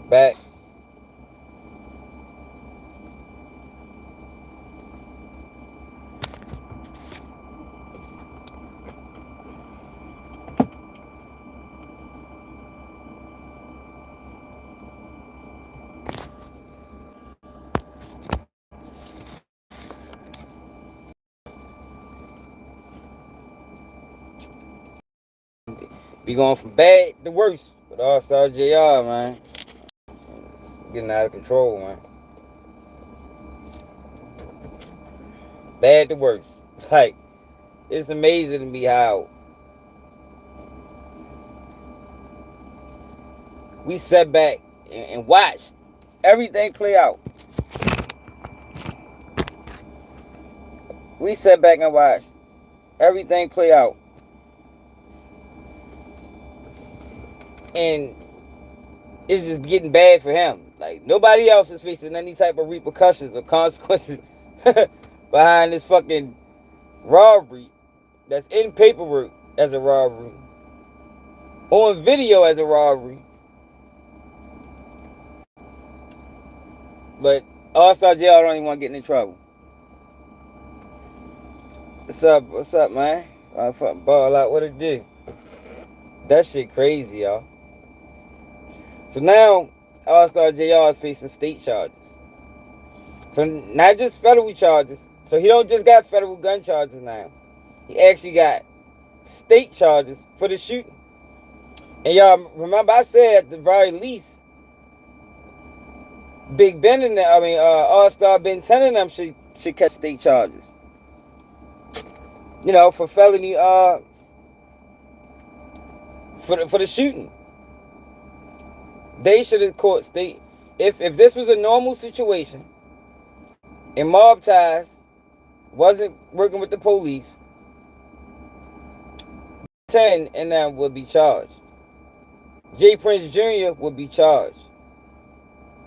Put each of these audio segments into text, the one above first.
Back. We going from bad to worse with Allstar JR, man. It's getting out of control, man. Bad to worse. Like, it's amazing to me how we sat back and watched everything play out. We sat back and watched everything play out. And it's just getting bad for him. Like, nobody else is facing any type of repercussions or consequences behind this fucking robbery that's in paperwork as a robbery, on video as a robbery. But All-Star Jail don't even want to get in trouble. What's up? What's up, man? I fucking ball out. What it do? That shit crazy, y'all. So now All-Star JR is facing state charges. So not just federal charges. So he don't just got federal gun charges now. He actually got state charges for the shooting. And y'all remember I said at the very least, Big Ben and All-Star Ben 10 and them should catch state charges. You know, for felony for the shooting. They should have caught state. If this was a normal situation and Mob Ties wasn't working with the police, 10 and them would be charged. J. Prince Jr. would be charged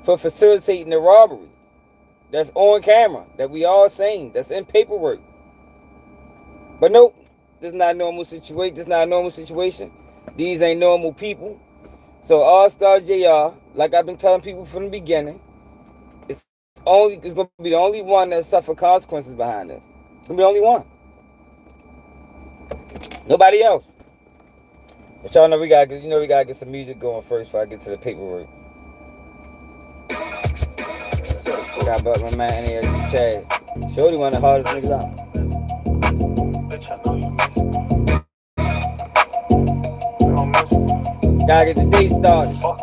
for facilitating the robbery. That's on camera, that we all seen, that's in paperwork. But nope, this is not a normal situation. This is not a normal situation. These ain't normal people. So All-Star JR, like I've been telling people from the beginning, it's gonna be the only one that suffer consequences behind this. It's gonna be the only one. Nobody else. But y'all know we gotta get some music going first before I get to the paperwork. Got about my man here, Chaz. Shorty one of the hardest niggas out. Bitch, I know you miss me. You don't miss me. Gotta get the day started. Fuck.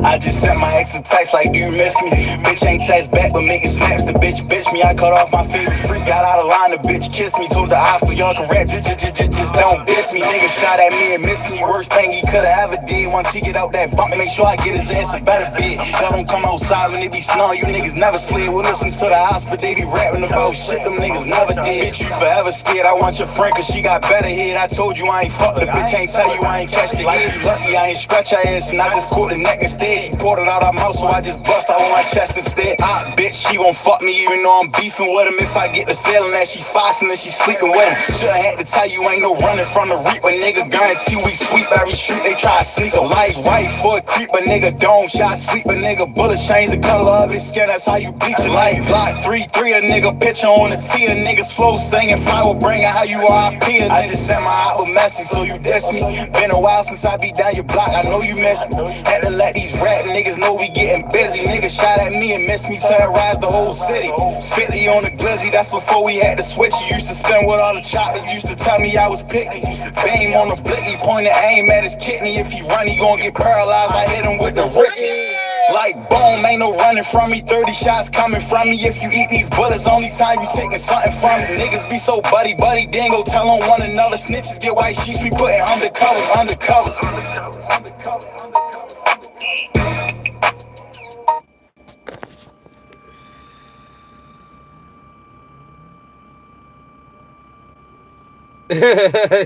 I just sent my ex a text like, do you miss me? Bitch ain't text back, but making snaps. The bitch me. I cut off my favorite freak, got out of line. The bitch kissed me, told the ops so y'all can rap. Just don't diss me. Nigga shot at me and missed me. Worst thing he coulda ever did. Once he get out that bump, make sure I get his ass a better bid. Y'all don't come outside when they be snarling. You niggas never slid. We'll listen to the house, but they be rapping about shit them niggas never did. Bitch, you forever scared. I want your friend, cause she got better head. I told you I ain't fuck the bitch. Ain't tell you I ain't catch the head. You lucky I ain't scratch her ass, and I just caught the neck instead. She poured it out her mouth, so I just bust out on my chest instead. Bitch, she gon' fuck me even though I'm beefing with him. If I get the feeling that she foxing and she sleeping with him. Shoulda had to tell you ain't no running from the reaper. Nigga guarantee we sweep every street. They try to sneak a light right for a creeper. Nigga dome shot sleeper. Nigga bullet change the color of his skin. That's how you bleach it. Like block 3-3. A nigga picture on the T. A nigga's flow singing flower bringing how you RIP. I just sent my album message so you diss me. Been a while since I be down your block. I know you miss me. Had to let these rap niggas know we getting busy. Niggas shot at me and missed me. Terrorize the whole city. 50 on the glizzy. That's before we had to switch. You used to spend with all the choppers. Used to tell me I was picky. Beam on the blicky. Point the aim at his kidney. If he run, he gon' get paralyzed. I hit him with the Ricky. Like boom, ain't no running from me. 30 shots coming from me. If you eat these bullets, only time you taking something from me. Niggas be so buddy, then go tell on one another. Snitches get white sheets, we putting undercovers.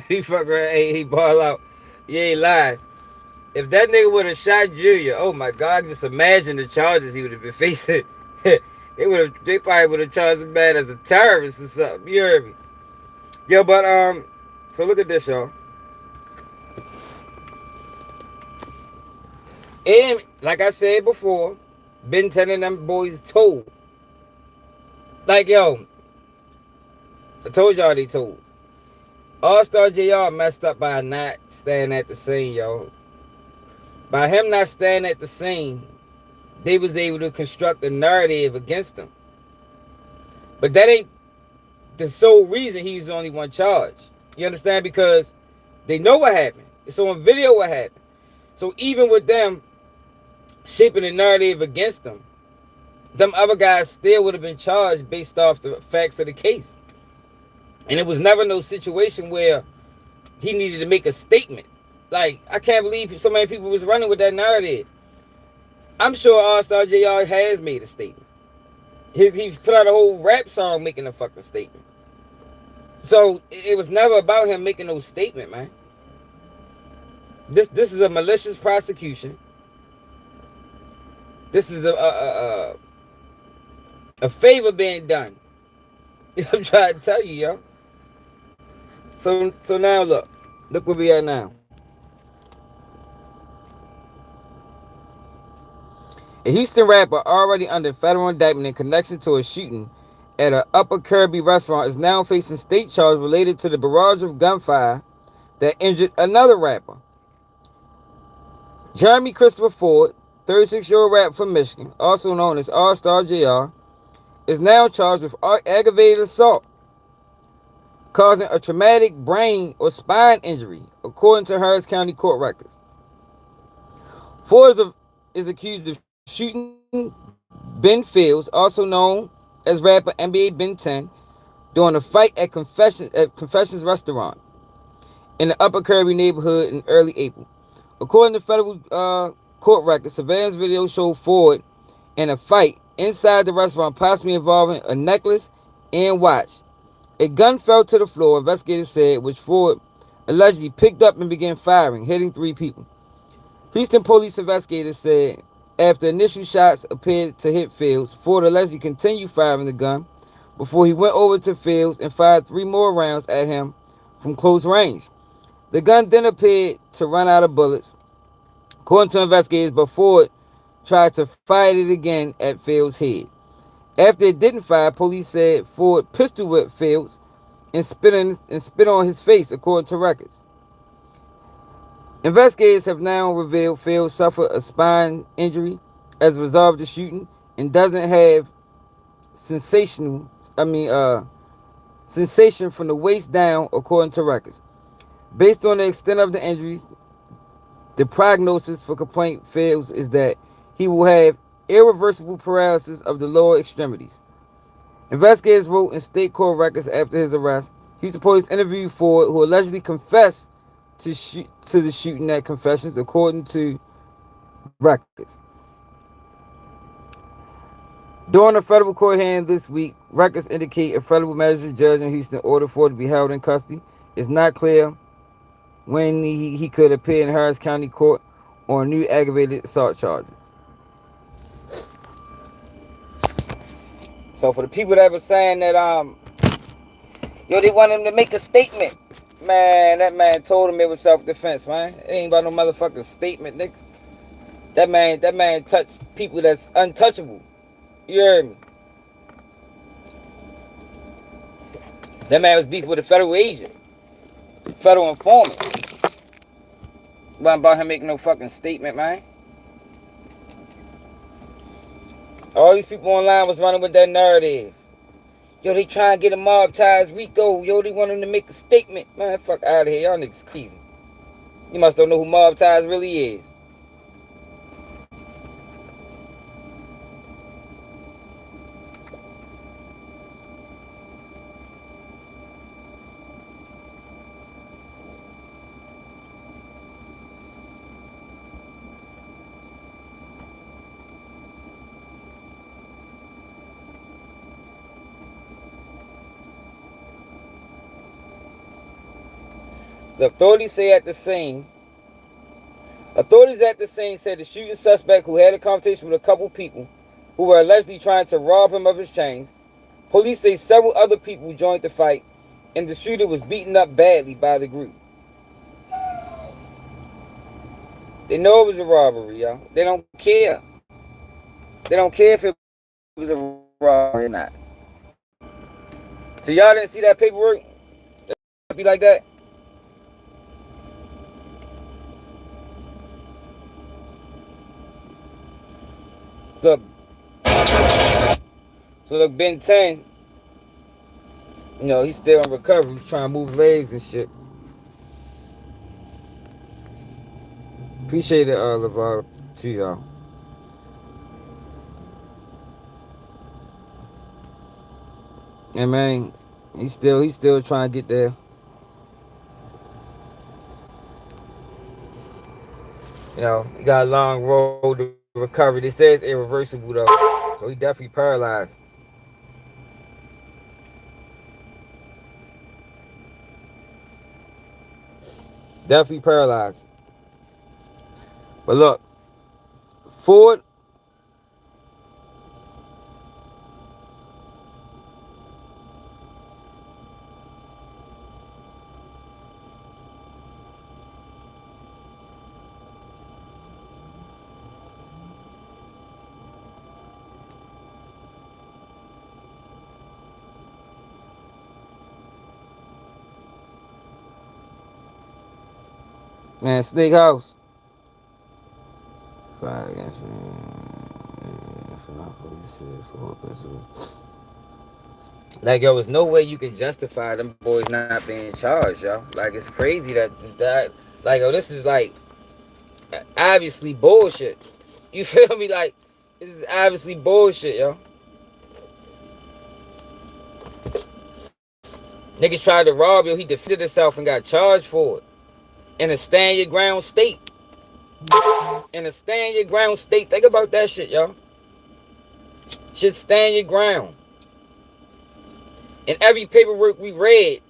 He fuck around, he ball out. You ain't lying. If that nigga would have shot Junior, oh my God, just imagine the charges he would have been facing. They probably would have charged him bad as a terrorist or something. You heard me? Yo, but so look at this, y'all. And like I said before, been telling them boys told. Like, yo, I told y'all they told. Allstar JR messed up by not staying at the scene, yo. By him not staying at the scene, they was able to construct a narrative against him. But that ain't the sole reason he's the only one charged. You understand? Because they know what happened. It's on video what happened. So even with them shaping a narrative against him, them other guys still would have been charged based off the facts of the case. And it was never no situation where he needed to make a statement. Like, I can't believe so many people was running with that narrative. I'm sure Allstar JR has made a statement. He put out a whole rap song making a fucking statement. So it was never about him making no statement, man. This is a malicious prosecution. This is a favor being done. I'm trying to tell you, yo. So now look where we at now. A Houston rapper already under federal indictment in connection to a shooting at an Upper Kirby restaurant is now facing state charges related to the barrage of gunfire that injured another rapper. Jeremy Christopher Ford, 36-year-old rapper from Michigan, also known as Allstar JR, is now charged with aggravated assault, causing a traumatic brain or spine injury, according to Harris County court records. Ford is accused of shooting Ben Fields, also known as rapper NBA Ben 10, during a fight at Confessions Restaurant in the Upper Kirby neighborhood in early April. According to federal court records, surveillance video showed Ford in a fight inside the restaurant, possibly involving a necklace and watch. A gun fell to the floor, investigators said, which Ford allegedly picked up and began firing, hitting 3 people. Houston police investigators said after initial shots appeared to hit Fields, Ford allegedly continued firing the gun before he went over to Fields and fired 3 more rounds at him from close range. The gun then appeared to run out of bullets, according to investigators, but Ford tried to fire it again at Fields' head. After it didn't fire, police said Ford pistol whipped Fields and spit on his face, according to records. Investigators have now revealed Fields suffered a spine injury as a result of the shooting and doesn't have sensation from the waist down, according to records. Based on the extent of the injuries, the prognosis for complaint Fields is that he will have irreversible paralysis of the lower extremities. Investigators wrote in state court records after his arrest. Houston police interviewed Ford, who allegedly confessed to the shooting at Confessions, according to records. During a federal court hearing this week, records indicate a federal magistrate judge in Houston ordered Ford to be held in custody. It's not clear when he could appear in Harris County Court on new aggravated assault charges. So for the people that were saying that they want him to make a statement, man, that man told him it was self-defense, man. It ain't about no motherfucking statement, nigga. That man touched people that's untouchable. You heard me? That man was beefing with a federal agent, federal informant. It wasn't about him making no fucking statement, man. All these people online was running with that narrative. Yo, they trying to get a mob ties Rico. Yo, they want him to make a statement. Man, fuck out of here. Y'all niggas crazy. You must don't know who mob ties really is. The authorities at the scene said the shooting suspect, who had a conversation with a couple people who were allegedly trying to rob him of his chains. Police say several other people joined the fight, and the shooter was beaten up badly by the group. They know it was a robbery, yo. They don't care. They don't care if it was a robbery or not. So y'all didn't see that paperwork? Be like that? So look, so look, Ben 10, he's still in recovery. He's trying to move legs and shit. Appreciate it, LeVar, to y'all. And man, he's still trying to get there. He got a long road to recovery. They say it's irreversible though. So he definitely paralyzed. Definitely paralyzed. But look, Ford, man, Snake House. Like, yo, there's no way you can justify them boys not being charged, yo. Like, it's crazy like, yo, this is like obviously bullshit. You feel me? Like, this is obviously bullshit, yo. Niggas tried to rob you. He defended himself and got charged for it. In a stand your ground state. In a stand your ground state. Think about that shit, yo. Should stand your ground. In every paperwork we read,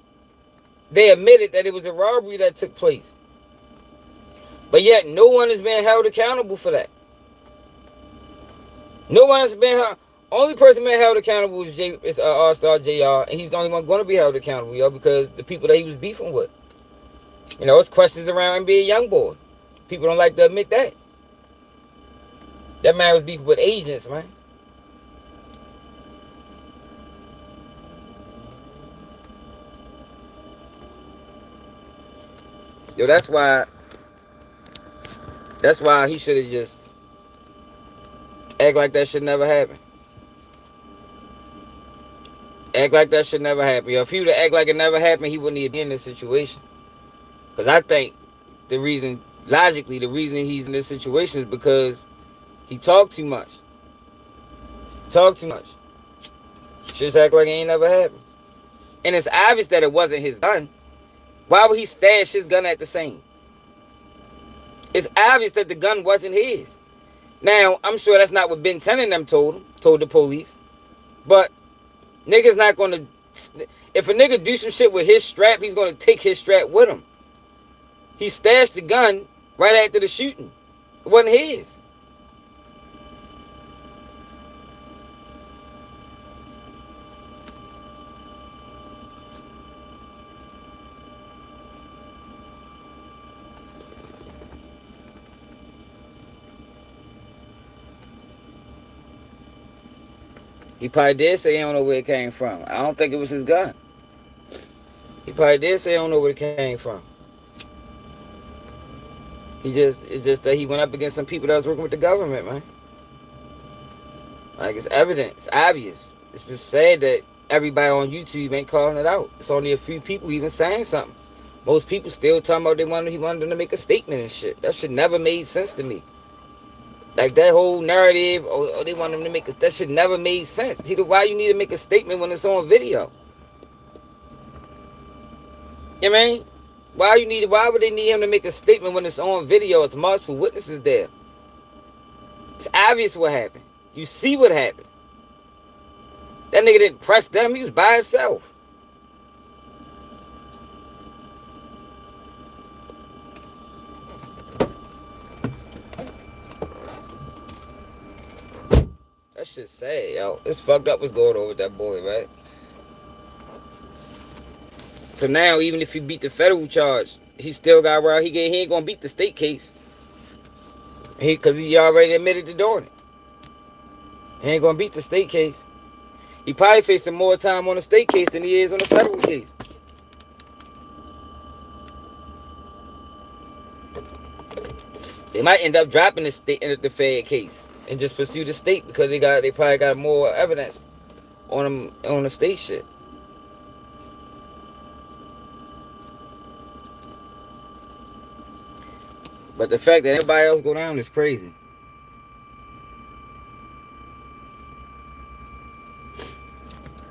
they admitted that it was a robbery that took place. But yet, no one has been held accountable for that. No one has been held. Only person been held accountable is Allstar JR, and he's the only one going to be held accountable, yo, because the people that he was beefing with. It's questions around NBA YoungBoy. People don't like to admit that. That man was beefing with agents, man. Yo, that's why he should have just act like that should never happen. Act like that should never happen. Yo, if he would have act like it never happened, he wouldn't even be in this situation. Because I think logically, the reason he's in this situation is because he talked too much. Talked too much. Just act like it ain't never happened. And it's obvious that it wasn't his gun. Why would he stash his gun at the scene? It's obvious that the gun wasn't his. Now, I'm sure that's not what Ben 10 and them told the police. But nigga's not going to... If a nigga do some shit with his strap, he's going to take his strap with him. He stashed the gun right after the shooting. It wasn't his. He probably did say he don't know where it came from. I don't think it was his gun. He probably did say he don't know where it came from. It's just that he went up against some people that was working with the government, man. Like, it's evident. It's obvious. It's just sad that everybody on YouTube ain't calling it out. It's only a few people even saying something. Most people still talking about he wanted them to make a statement and shit. That shit never made sense to me. Like, that whole narrative, they want them to make that shit never made sense. Tito, why you need to make a statement when it's on video? You know what I mean? Why would they need him to make a statement when it's on video? It's multiple witnesses there. It's obvious what happened. You see what happened. That nigga didn't press them. He was by himself. That shit's sad, yo. It's fucked up what's going on with that boy, right? So now, even if he beat the federal charge, he still got around. He ain't gonna beat the state case. Because he already admitted to doing it. He ain't gonna beat the state case. He probably facing more time on the state case than he is on the federal case. They might end up dropping the Fed case and just pursue the state because they probably got more evidence on them on the state shit. But the fact that everybody else go down is crazy.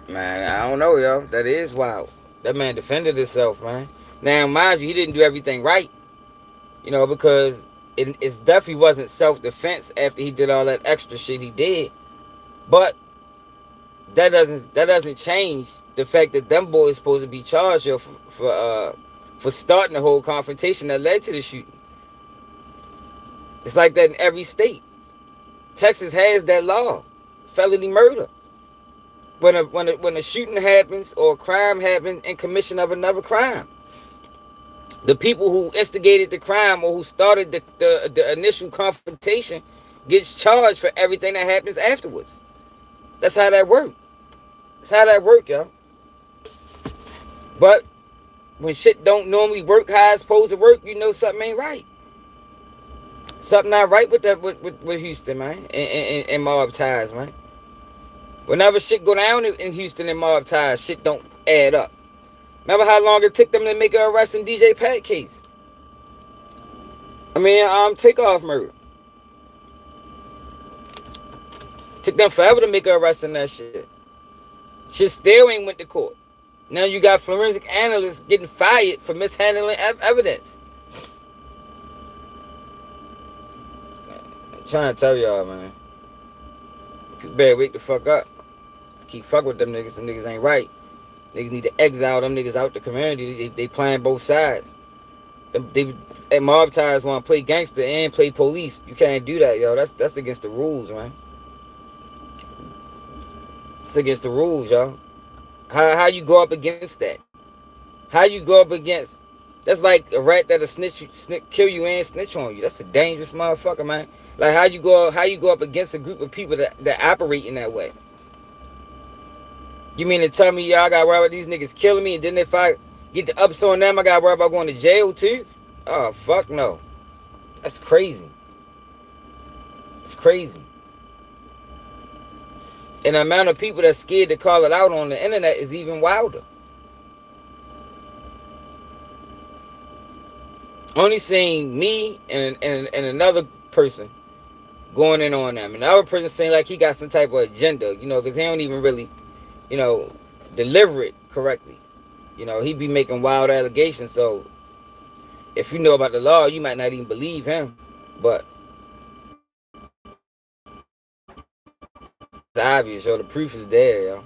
Man, I don't know, yo. That is wild. That man defended himself, man. Now, mind you, he didn't do everything right, because it definitely wasn't self-defense after he did all that extra shit he did. But that doesn't change the fact that them boys supposed to be charged, yo, for starting the whole confrontation that led to the shooting. It's like that in every state. Texas has that law, felony murder. When a shooting happens or a crime happens in commission of another crime, the people who instigated the crime or who started the initial confrontation gets charged for everything that happens afterwards. That's how that works. That's how that work, y'all. But when shit don't normally work how it's supposed to work, you know something ain't right. Something not right with that with Houston, man, and mob ties, man. Whenever shit go down in Houston and mob ties, shit don't add up. Remember how long it took them to make an arrest in DJ Pat case? Takeoff murder. Took them forever to make an arrest in that shit. Shit still ain't went to court. Now you got forensic analysts getting fired for mishandling evidence. I'm trying to tell y'all, man. You better wake the fuck up. Just keep fucking with them niggas. Them niggas ain't right. Niggas need to exile them niggas out the community. They playing both sides. They mob ties want to play gangster and play police. You can't do that, yo. That's against the rules, man. It's against the rules, yo. How you go up against that? How you go up against? That's like a rat that'll kill you and snitch on you. That's a dangerous motherfucker, man. Like how you go up against a group of people that operate in that way? You mean to tell me y'all gotta worry about these niggas killing me, and then if I get the ups on them, I gotta worry about going to jail too? Oh, fuck no. That's crazy. It's crazy. And the amount of people that's scared to call it out on the internet is even wilder. Only seeing me and another person going in on them. And the other person saying like he got some type of agenda, because he don't even really, deliver it correctly. He be making wild allegations. So if you know about the law, you might not even believe him. But it's obvious, yo. The proof is there, yo.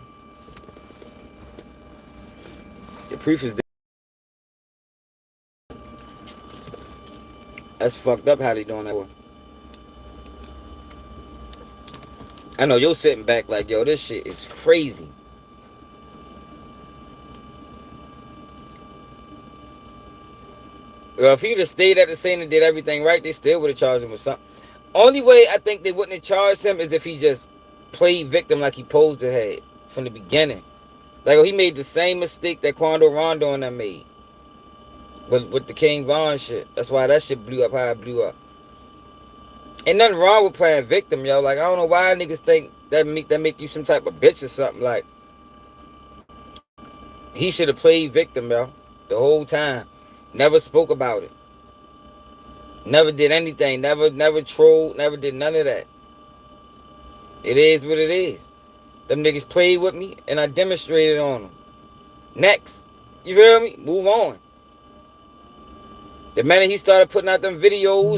The proof is there. That's fucked up how they doing that. I know you're sitting back like, yo, this shit is crazy. Well, if he'd have stayed at the scene and did everything right, they still would have charged him with something. Only way I think they wouldn't have charged him is if he just played victim like he posed to have from the beginning. Like, he made the same mistake that Quando Rondo and them made. With the King Von shit. That's why that shit blew up how it blew up. Ain't nothing wrong with playing victim, yo. Like, I don't know why niggas think that make you some type of bitch or something. Like, he should have played victim, yo. The whole time. Never spoke about it. Never did anything. Never trolled. Never did none of that. It is what it is. Them niggas played with me and I demonstrated on them. Next. You feel me? Move on. The minute he started putting out them videos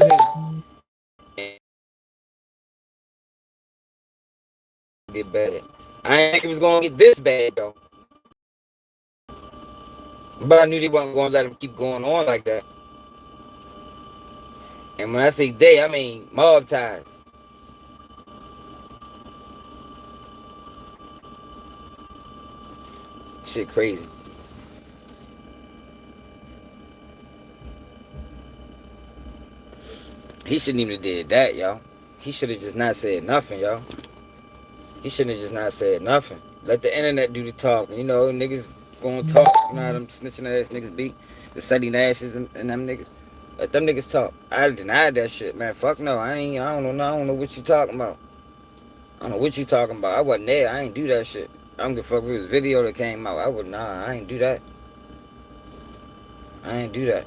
and get bad. I didn't think it was gonna get this bad though. But I knew they wasn't gonna let him keep going on like that. And when I say they, I mean mob ties. Shit crazy. He shouldn't even have did that, y'all. He should have just not said nothing, y'all. He shouldn't have just not said nothing. Let the internet do the talking. You know, niggas gonna talk. You know how them snitching ass niggas be? The Sunny Nashes and them niggas. Let them niggas talk. I denied that shit, man. Fuck no. I don't know. I don't know what you talking about. I don't know what you talking about. I wasn't there. I ain't do that shit. I don't give a fuck if it was a video that came out. I ain't do that. I ain't do that.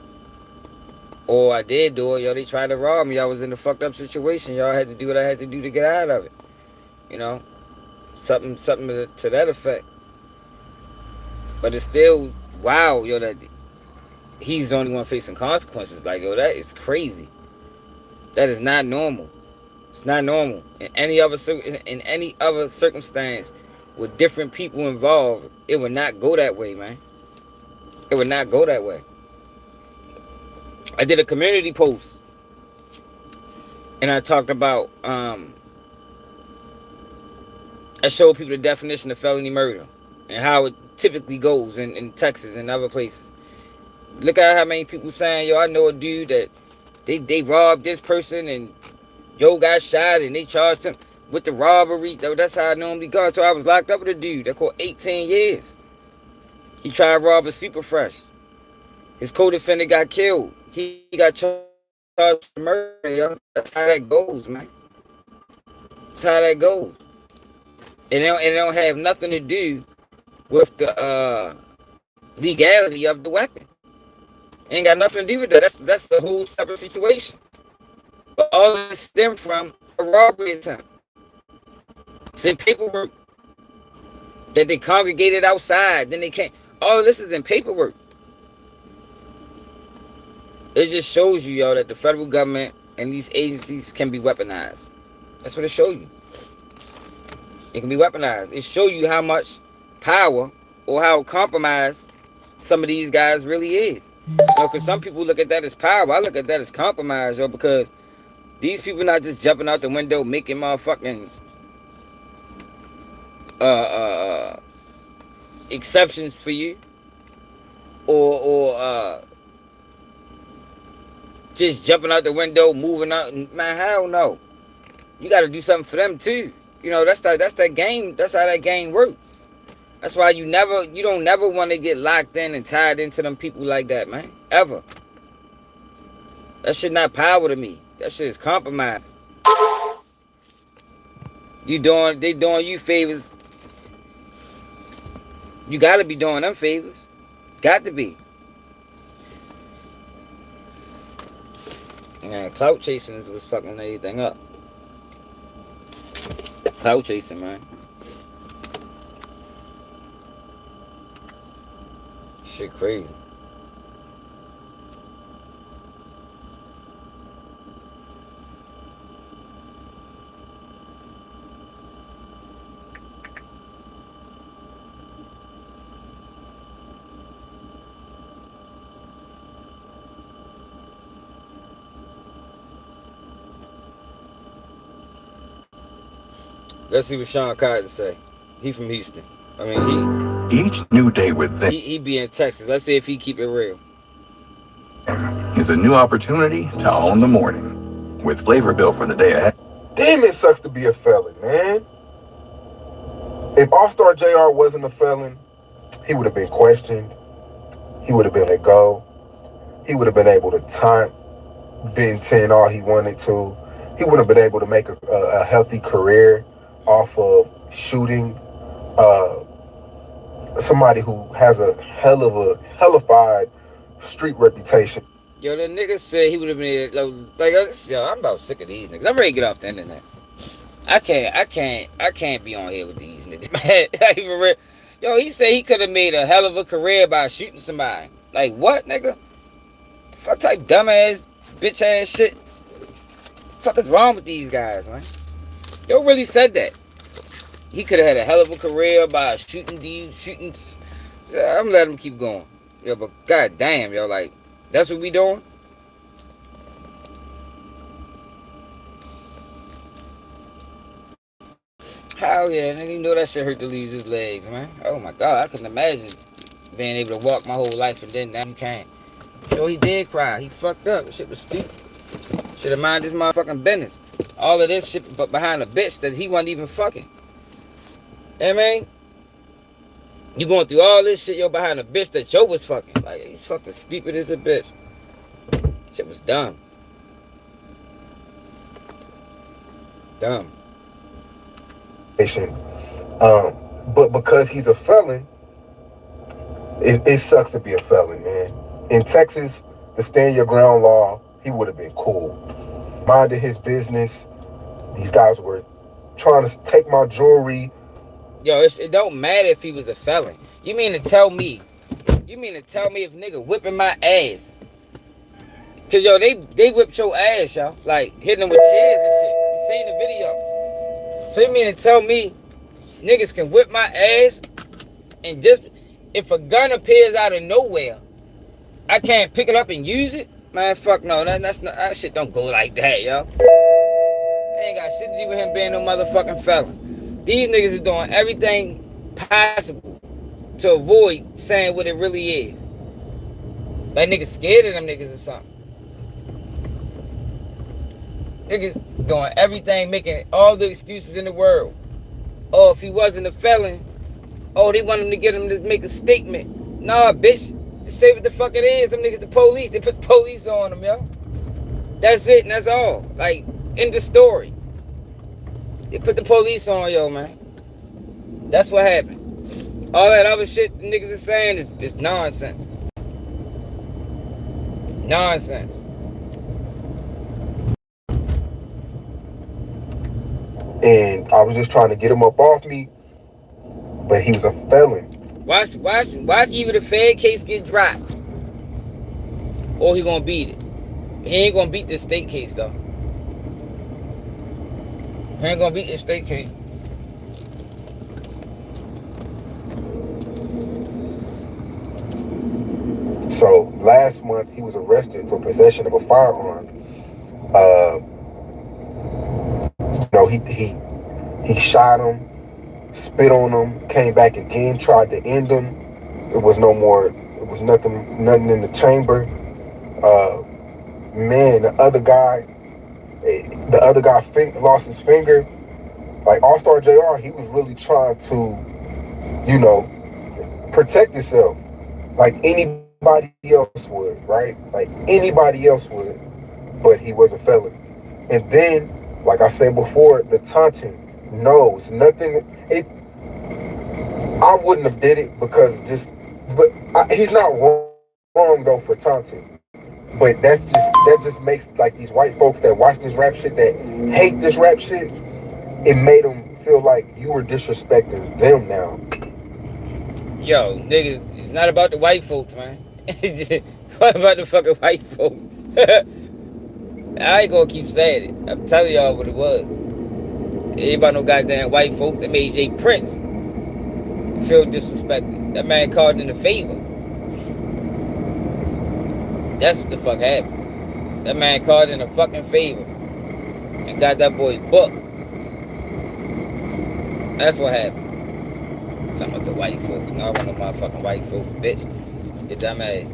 Or I did do it, yo. They tried to rob me. I was in a fucked up situation. Y'all had to do what I had to do to get out of it. You know? Something to that effect. But it's still wow, yo, that he's the only one facing consequences. Like, yo, that is crazy. That is not normal. It's not normal. In any other circumstance with different people involved, it would not go that way, man. It would not go that way. I did a community post and I talked about I showed people the definition of felony murder and how it typically goes in Texas and other places. Look at how many people saying, yo, I know a dude that they robbed this person and yo got shot and they charged him with the robbery. That's how I normally go. So I was locked up with a dude that caught 18 years. He tried to rob a Super Fresh. His co-defendant got killed. He got charged with murder, yo. That's how that goes, man. That's how that goes. And it don't have nothing to do with the legality of the weapon. It ain't got nothing to do with that. That's a whole separate situation. But all of this stem from a robbery attempt. It's in paperwork that they congregated outside. Then they can't. All of this is in paperwork. It just shows you, yo, that the federal government and these agencies can be weaponized. That's what it shows you. It can be weaponized. It shows you how much power or how compromised some of these guys really is. Because some people look at that as power. I look at that as compromise, yo, because these people not just jumping out the window making motherfucking exceptions for you, or just jumping out the window, moving out. Man, hell no. You got to do something for them too. You know, that's that game. That's how that game works. That's why you don't never want to get locked in and tied into them people like that, man. Ever. That shit not power to me. That shit is compromise. They doing you favors. You gotta be doing them favors. Got to be. Man, clout chasing is what's fucking everything up. Clout chasing, man. Shit crazy. Let's see what Sean Cotton say. He from Houston. I mean, Each new day with Zen he be in Texas. Let's see if he keep it real. is a new opportunity to own the morning with Flavor Bill for the day ahead. Damn, it sucks to be a felon, man. If Allstar JR wasn't a felon, he would have been questioned. He would have been let go. He would have been able to taunt Ben 10 all he wanted to. He would have been able to make a healthy career off of shooting somebody who has a hellified street reputation. Yo, the nigga said he would have been like, yo, I'm about sick of these niggas. I'm ready to get off the internet. I can't be on here with these niggas, man. Like, for real. Yo, he said he could have made a hell of a career by shooting somebody. Like, what, nigga? Fuck type dumbass, bitch ass shit. Fuck is wrong with these guys, man? Yo really said that. He could have had a hell of a career by shooting. I'm letting him keep going. Yo, but goddamn, yo, like, that's what we doing? Hell yeah, nigga, you know that shit hurt to lose his legs, man. Oh my god, I couldn't imagine being able to walk my whole life and then now you can't. So he did cry. He fucked up. That shit was stupid. Should have minded his motherfucking business. All of this shit but behind a bitch that he wasn't even fucking. You know what I mean? You going through all this shit, yo, behind a bitch that yo was fucking. Like, he's fucking stupid as a bitch. Shit was dumb. Dumb. But because he's a felon, it sucks to be a felon, man. In Texas, the stand your ground law, he would have been cool. Minded his business. These guys were trying to take my jewelry. Yo, it don't matter if he was a felon. You mean to tell me if nigga whipping my ass? Cause yo, they whipped your ass, yo. Like hitting them with chairs and shit. You seen the video. So you mean to tell me niggas can whip my ass and just if a gun appears out of nowhere, I can't pick it up and use it? Man, fuck no. That's not, that shit don't go like that, yo. That ain't got shit to do with him being no motherfucking felon. These niggas is doing everything possible to avoid saying what it really is. Like niggas scared of them niggas or something. Niggas doing everything, making all the excuses in the world. Oh, if he wasn't a felon, oh, they want him to get him to make a statement. Nah, bitch. Just say what the fuck it is. Them niggas the police. They put the police on them, yo. That's it and that's all. Like, end the story. They put the police on, yo, man. That's what happened. All that other shit the niggas is saying is nonsense. Nonsense. And I was just trying to get him up off me, but he was a felon. Watch either the Fed case get dropped or he gonna beat it. He ain't gonna beat this state case though. He ain't gonna beat this state case. So last month he was arrested for possession of a firearm. He shot him, spit on him, came back again, tried to end him. It was nothing in the chamber. Man, the other guy lost his finger. Like Allstar JR, he was really trying to, protect himself like anybody else would, right? Like anybody else would, but he was a felon. And then, like I said before, the taunting. No, it's nothing. I wouldn't have did it because he's not wrong though for taunting. But that just makes like these white folks that watch this rap shit, that hate this rap shit, it made them feel like you were disrespecting them now. Yo, niggas, it's not about the white folks, man. What about the fucking white folks? I ain't gonna keep saying it. I'm telling y'all what it was. It ain't about no goddamn white folks that made Jay Prince feel disrespected. That man called in a favor. That's what the fuck happened. That man called in a fucking favor and got that boy booked. That's what happened. I'm talking about the white folks. No, I want no motherfucking white folks, bitch. Your dumb ass.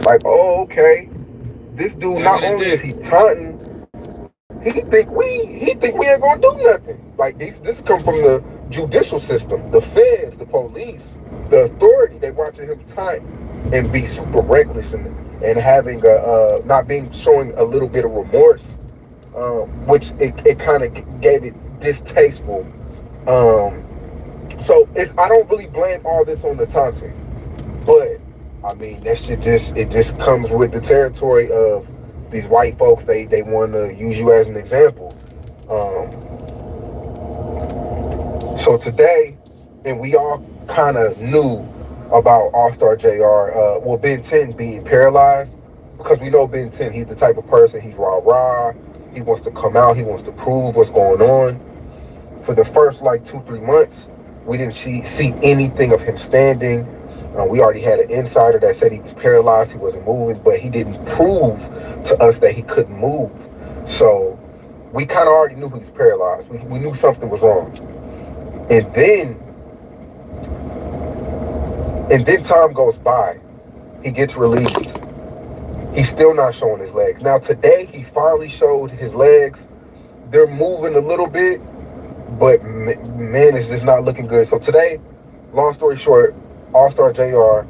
Like, oh, okay. This dude, not only is he taunting, he think we ain't gonna do nothing. Like this come from the judicial system, the feds, the police, the authority. They watching him taunt and be super reckless and having showing a little bit of remorse, which it kind of gave it distasteful. So I don't really blame all this on the taunting, but I mean, that shit just comes with the territory of these white folks. They want to use you as an example. So today, and we all kind of knew about Allstar JR, Ben 10 being paralyzed, because we know Ben 10, he's the type of person, he's rah-rah, he wants to come out, he wants to prove what's going on. For the first 2-3 months, we didn't see anything of him standing. We already had an insider that said he was paralyzed, he wasn't moving, but he didn't prove to us that he couldn't move. So we kind of already knew he was paralyzed. We knew something was wrong. And then time goes by, He gets released. He's still not showing his legs. Now today, he finally showed his legs. They're moving a little bit, but man, it's just not looking good. So today, long story short, Allstar JR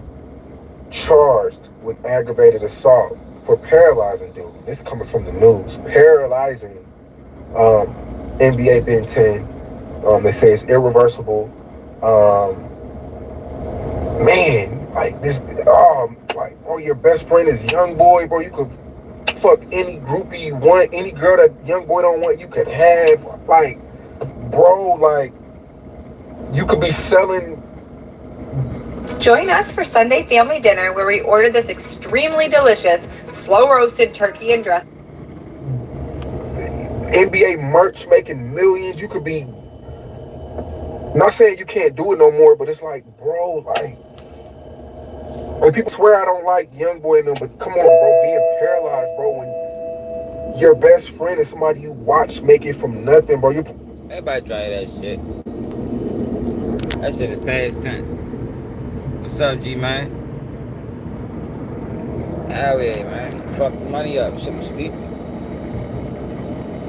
charged with aggravated assault for paralyzing dude. This is coming from the news. Paralyzing NBA Ben 10. They say it's irreversible. Man, like this, like, bro, your best friend is young boy, bro. You could fuck any groupie you want, any girl that young boy don't want, you could have. Like, bro, like, you could be selling. Join us for Sunday family dinner where we ordered this extremely delicious slow roasted turkey and dressing. NBA merch making millions. You could be, not saying you can't do it no more, but it's like, bro, like, and people swear I don't like young boy and them, but come on, bro, being paralyzed, bro, when your best friend is somebody you watch make it from nothing, bro. Everybody try that shit. That shit is past tense. What's up, G, man? Hell yeah, man. Fuck the money up. Shit was stupid.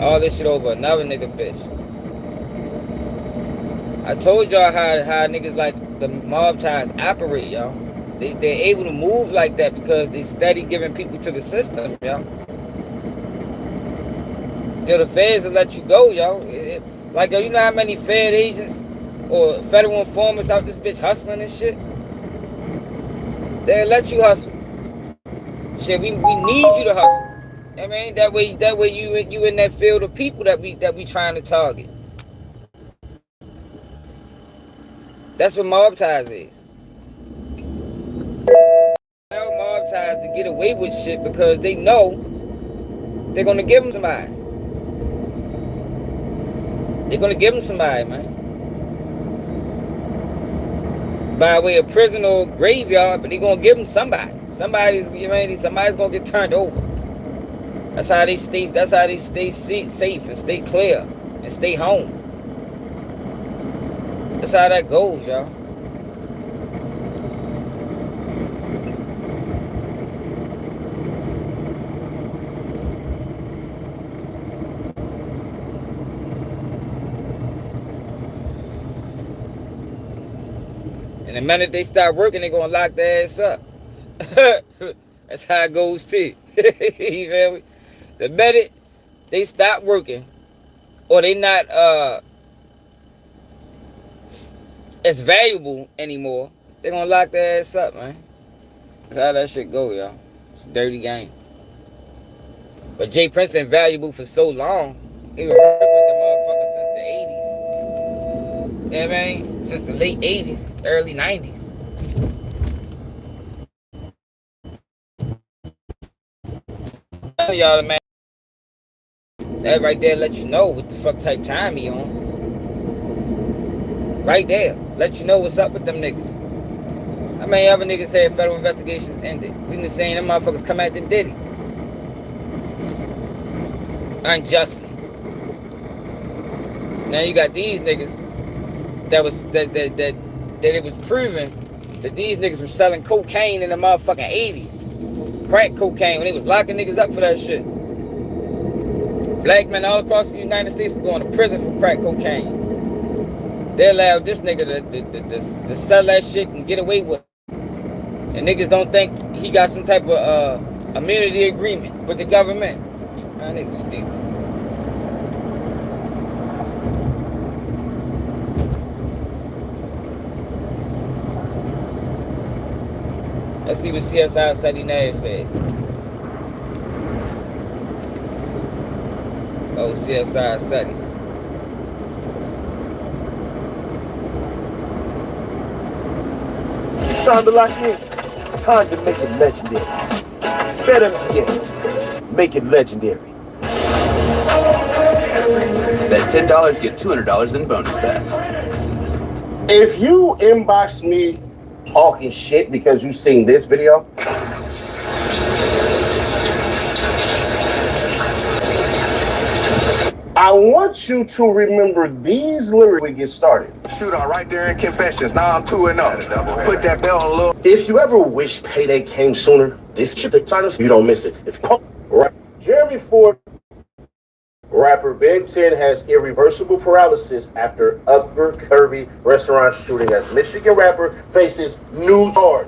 All this shit over another nigga bitch. I told y'all how niggas like the mob ties operate, y'all. They're able to move like that because they steady giving people to the system, y'all. Yo, the feds will let you go, yo. Like, yo, you know how many Fed agents or federal informants out this bitch hustling and shit? They'll let you hustle. Shit, we need you to hustle. I mean, that way you in that field of people that we trying to target. That's what mob ties is. Tell mob ties to get away with shit because they know they're gonna give them somebody. They're gonna give them somebody, man. By way of prison or graveyard, but they're gonna give them somebody. Somebody's gonna get turned over. That's how they stay safe and stay clear and stay home. That's how that goes, y'all. And the minute they start working, they're gonna lock their ass up. That's how it goes too. You feel me? The minute they stop working, or they not as valuable anymore, they're gonna lock their ass up, man. That's how that shit go, y'all. It's a dirty game. But Jay Prince been valuable for so long. He been working with the motherfucker since the 80s. You know what I mean? Since the late 80s, early 90s. Y'all, man. That right there let you know what the fuck type time he on. Right there. Let you know what's up with them niggas. How many other niggas said federal investigations ended? We been saying them motherfuckers come after Diddy. Unjustly. Now you got these niggas that it was proven that these niggas were selling cocaine in the motherfucking 80s. Crack cocaine when they was locking niggas up for that shit. Black men all across the United States was going to prison for crack cocaine. They allowed this nigga to sell that shit and get away with it. And niggas don't think he got some type of immunity agreement with the government. Man, niggas stupid. Let's see what CSI Sadie Nash said. Oh, CSI Sadie. It's time to lock in. It's time to make it legendary. BetMGM. Make it legendary. Bet $10, get $200 in bonus bets. If you inbox me talking shit because you seen this video, I want you to remember these lyrics when we get started. shootout right there in Confessions. Now I'm 2-0. Put that belt on a little. If you ever wish payday came sooner, this shit the time you don't miss it. If Jeremy Ford, rapper Ben 10 has irreversible paralysis after Upper Kirby restaurant shooting as Michigan rapper faces new charge.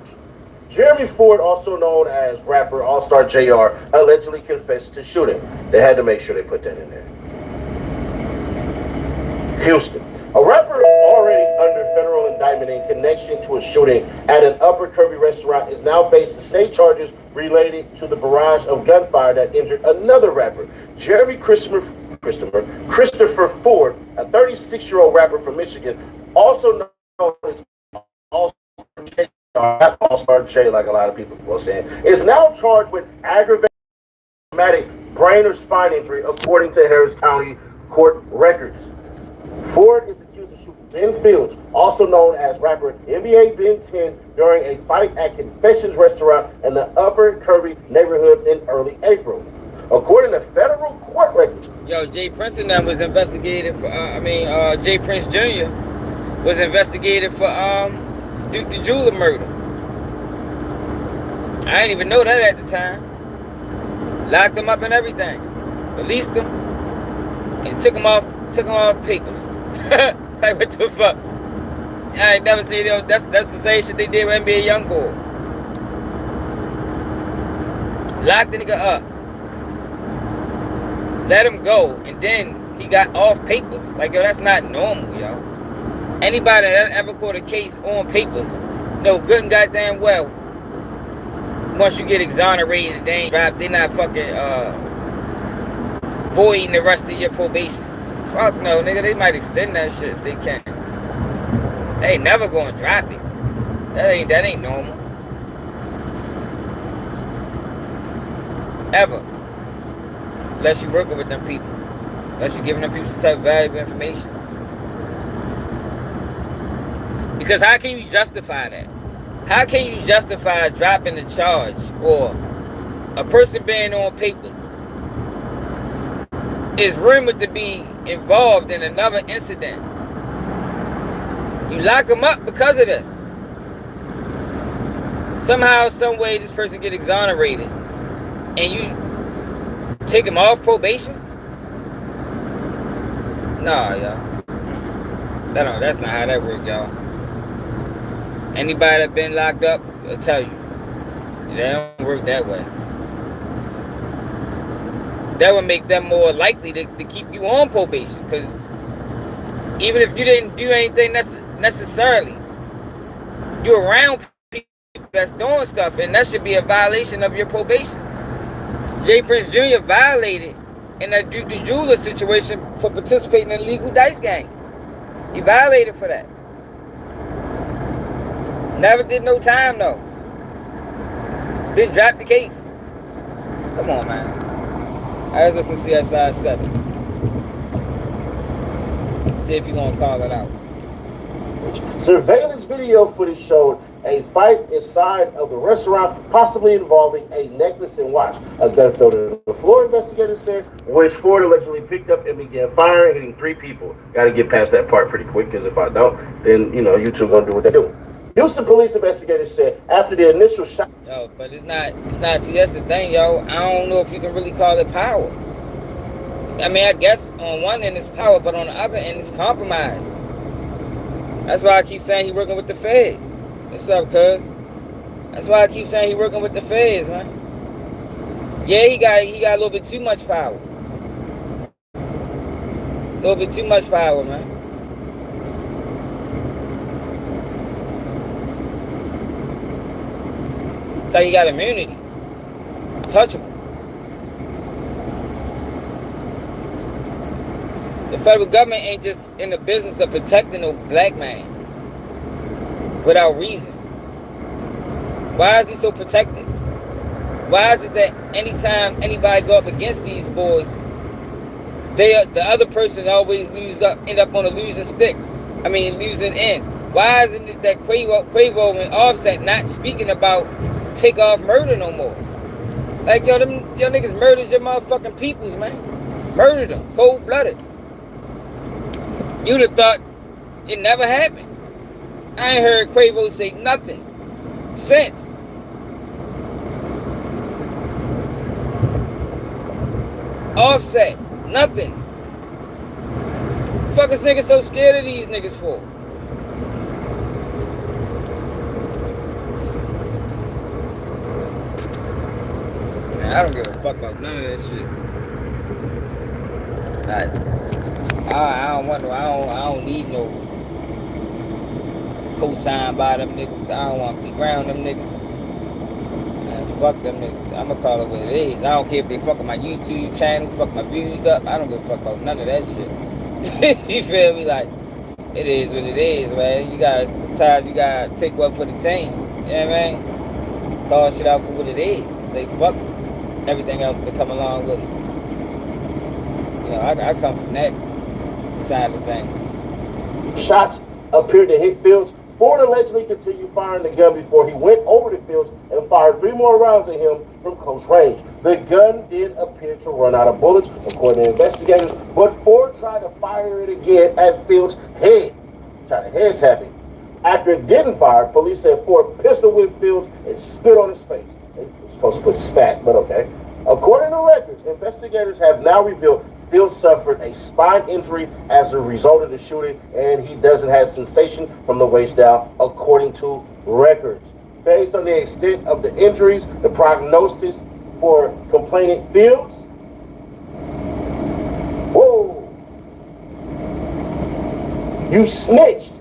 Jeremy Ford, also known as rapper Allstar JR, allegedly confessed to shooting. They had to make sure they put that in there. Houston. A rapper already under federal indictment in connection to a shooting at an Upper Kirby restaurant is now facing state charges related to the barrage of gunfire that injured another rapper, Jeremy Christopher Ford, a 36-year-old rapper from Michigan, also known as Allstar J, like a lot of people were saying, is now charged with aggravated traumatic brain or spine injury, according to Harris County court records. Ford is accused of shooting Ben Fields, also known as rapper NBA Ben 10, during a fight at Confessions restaurant in the Upper Kirby neighborhood in early April. According to federal court records. Yo, Jay Prince and them was investigated for, Jay Prince Jr. was investigated for, Duke the Jeweler murder. I didn't even know that at the time. Locked him up and everything. Released him. And took him off papers. Like, what the fuck? I ain't never seen it. That's the same shit they did with NBA Youngboy. Locked the nigga up. Let him go. And then he got off papers. Like, yo, that's not normal, yo. Anybody that ever caught a case on papers know good and goddamn well, once you get exonerated, they ain't dropped, they not fucking voiding the rest of your probation. Fuck no, nigga, they might extend that shit if they can. They ain't never gonna drop it. That ain't normal. Ever. Unless you working with them people. Unless you giving them people some type of valuable information. Because how can you justify that? How can you justify dropping the charge or a person being on papers is rumored to be involved in another incident? You lock them up because of this. Somehow, some way, this person get exonerated and you take him off probation? Nah, y'all. That's not how that works, y'all. Anybody that been locked up will tell you. They don't work that way. That would make them more likely to keep you on probation. Because even if you didn't do anything necessarily, you're around people that's doing stuff, and that should be a violation of your probation. Jay Prince Jr. violated in that Duke the Jeweler situation for participating in a legal dice game. He violated for that. Never did no time though. Didn't drop the case. Come on, man. I was listening to CSI 7. See if you want to call it out. Surveillance video footage showed a fight inside of the restaurant, possibly involving a necklace and watch. A gun fell to the floor, investigators said, which Ford allegedly picked up and began firing, hitting 3 people. Got to get past that part pretty quick, because if I don't, then, you two gonna do what they're doing. Houston police investigators said after the initial shot. Yo, but it's not. See, that's the thing, yo. I don't know if you can really call it power. I mean, I guess on one end it's power, but on the other end it's compromise. That's why I keep saying he working with the feds. What's up, cuz? That's why I keep saying he working with the feds, man. Yeah, he got a little bit too much power. A little bit too much power, man. So you got immunity. Untouchable. The federal government ain't just in the business of protecting no black man without reason. Why is he so protected? Why is it that anytime anybody go up against these boys, the other person always end up on a losing losing end? Why isn't it that Quavo and Offset not speaking about Takeoff murder no more? Like, yo, niggas murdered your motherfucking peoples, man. Murdered them, cold-blooded. You'd have thought It never happened. I ain't heard Quavo say nothing since. Offset, nothing. Fuck is niggas so scared of these niggas for? Man, I don't give a fuck about none of that shit. I don't want no. I don't need no co-sign by them niggas. I don't want to be around them niggas. Man, fuck them niggas. I'ma call it what it is. I don't care if they fucking my YouTube channel, fuck my views up. I don't give a fuck about none of that shit. You feel me? Like, it is what it is, man. Sometimes you gotta take one for the team. You know what I mean? Call shit out for what it is. Say fuck everything else to come along with it. You know, I come from that side of things. Shots appeared to hit Fields. Ford allegedly continued firing the gun before he went over to Fields and fired 3 more rounds at him from close range. The gun did appear to run out of bullets, according to investigators, but Ford tried to fire it again at Fields' head, tried to head tap him. After it didn't fire, police said Ford pistol whipped Fields and spit on his face. They were supposed to put spat, but okay. According to records, investigators have now revealed Fields suffered a spine injury as a result of the shooting, and he doesn't have sensation from the waist down, according to records. Based on the extent of the injuries, the prognosis for complainant Fields, whoa, you snitched.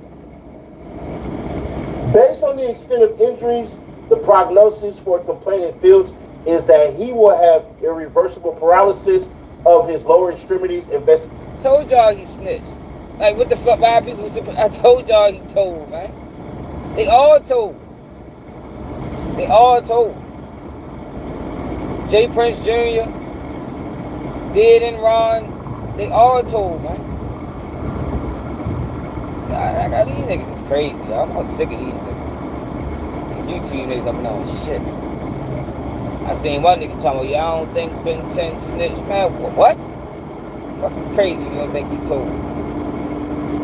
Based on the extent of injuries, the prognosis for complainant Fields is that he will have irreversible paralysis of his lower extremities. Told y'all he snitched. Like, what the fuck? Why people? I told y'all he told, man. They all told. They all told. J. Prince Jr. did and Ron. They all told, man. I got these niggas is crazy. I'm all sick of these niggas. These YouTube niggas don't know shit. I seen one nigga talking about, yeah, I don't think Ben 10 snitched, man. What? Fucking crazy, you don't think he told.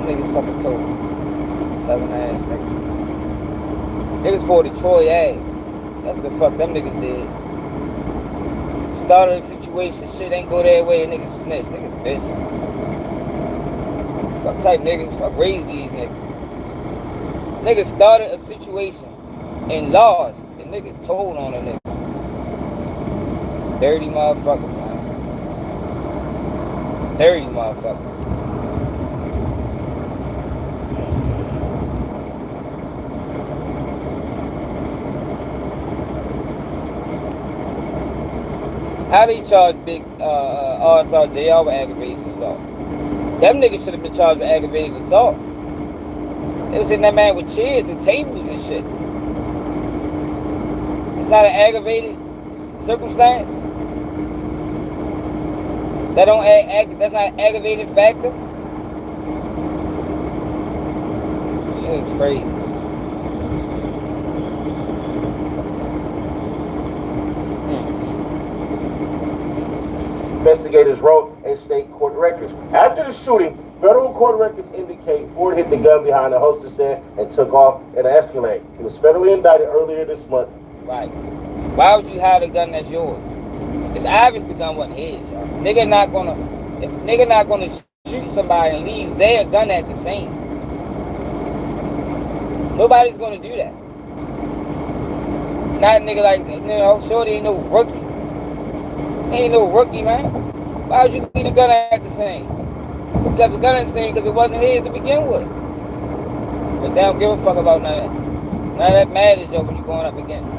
Niggas fucking told. Telling ass niggas. Niggas pulled the Troy Ave. That's the fuck them niggas did. Started a situation, shit ain't go their way, niggas snitched. Niggas bitches. Fuck type niggas, fuck raise these niggas. Niggas started a situation and lost. And niggas told on a nigga. Dirty motherfuckers, man. Dirty motherfuckers. How they charge big Allstar JR with aggravated assault? Them niggas should have been charged with aggravated assault. They was hitting that man with chairs and tables and shit. It's not an aggravated circumstance. That don't that's not an aggravated factor. Shit is crazy. Investigators wrote in state court records. After the shooting, federal court records indicate Ford hit the gun behind the hostess stand and took off in an Escalade. He was federally indicted earlier this month. Right. Why would you hide a gun that's yours? It's obvious the gun wasn't his, y'all. If nigga not gonna shoot somebody and leave their gun at the scene, nobody's gonna do that. Not a nigga like, Shorty ain't no rookie. Ain't no rookie, man. Why would you leave the gun at the scene? You left the gun at the scene because it wasn't his to begin with. But they don't give a fuck about none of that. None of that matters, yo, when you're going up against,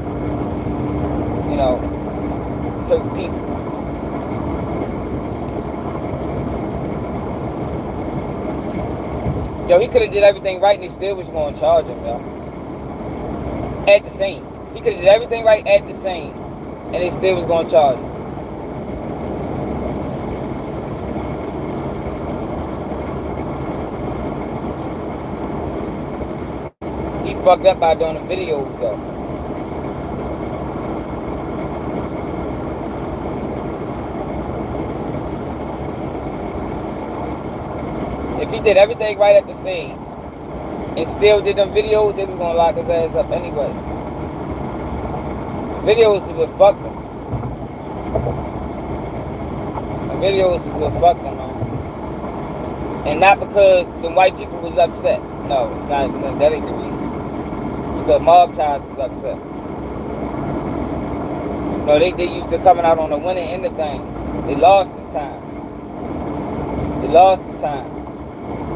certain people. Yo, he could have did everything right and he still was going to charge him, yo. At the scene. He could have did everything right at the scene and they still was going to charge him. He fucked up by doing the videos, though. If he did everything right at the scene, and still did them videos, they was gonna lock his ass up anyway. Videos is what fucked him. The videos is what fucked him, man. And not because the white people was upset. No, it's not. That ain't the reason. It's because mob ties was upset. No, they used to coming out on the winning end of things. They lost this time. They lost this time.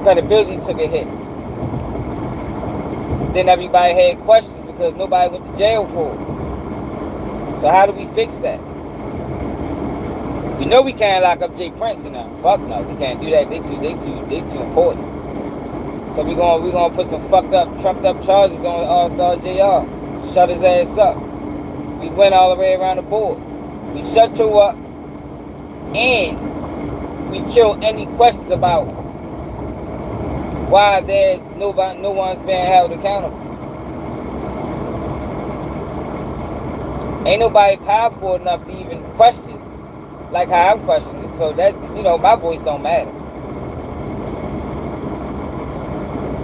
Credibility took a hit. Then everybody had questions because nobody went to jail for it. So how do we fix that? We know we can't lock up Jay Prince and them. Fuck no, we can't do that. They too important. So we gonna put some trumped up charges on Allstar JR. Shut his ass up. We went all the way around the board. We shut you up, and we kill any questions about why no one's being held accountable. Ain't nobody powerful enough to even question like how I'm questioning it. So that, my voice don't matter.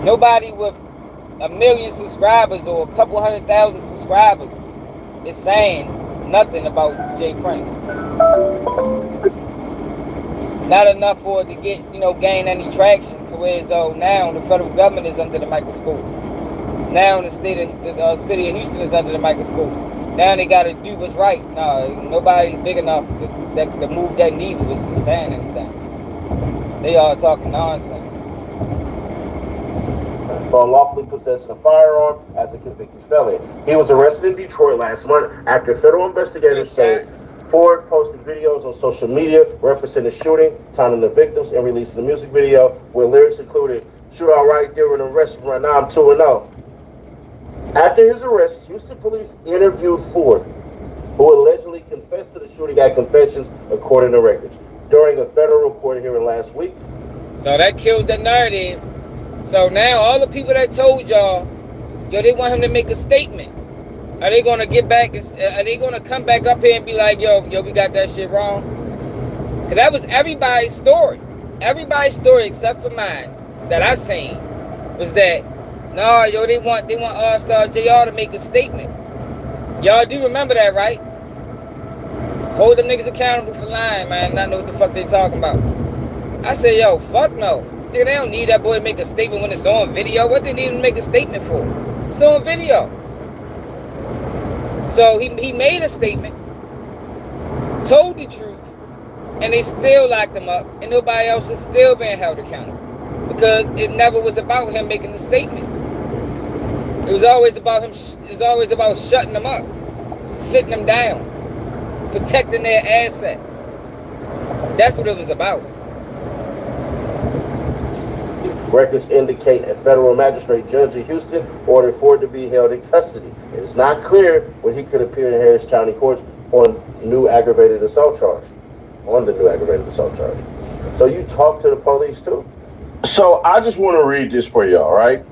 Nobody with 1 million subscribers or a couple 100,000 subscribers is saying nothing about Jay Prince. Not enough for it to get, gain any traction to where it's now the federal government is under the microscope. Now the city of Houston is under the microscope. Now they got to do what's right. No, nobody big enough to move that needle is saying anything. They all talking nonsense. For unlawfully possessing a firearm as a convicted felon. He was arrested in Detroit last month after federal investigators say Ford posted videos on social media referencing the shooting, taunting the victims, and releasing a music video where lyrics included, "Shootout right there in the restaurant, now I'm 2-0. After his arrest, Houston police interviewed Ford, who allegedly confessed to the shooting at confessions, according to records, during a federal court hearing last week. So that killed the narrative. So now all the people that told y'all, they want him to make a statement. Are they gonna get back? Are they gonna come back up here and be like, yo, we got that shit wrong? Cause that was everybody's story. Everybody's story except for mine that I seen was that they want Allstar JR to make a statement. Y'all do remember that, right? Hold them niggas accountable for lying, man. Not know what the fuck they talking about. I say, fuck no. They don't need that boy to make a statement when it's on video. What they need him to make a statement for? It's on video. So he made a statement, told the truth, and they still locked him up, and nobody else is still being held accountable because it never was about him making the statement. It was always about him. It's always about shutting them up, sitting them down, protecting their asset. That's what it was about. Records indicate a federal magistrate judge in Houston ordered Ford to be held in custody. It is not clear when he could appear in Harris County courts on the new aggravated assault charge. So you talked to the police too? So I just want to read this for y'all, right?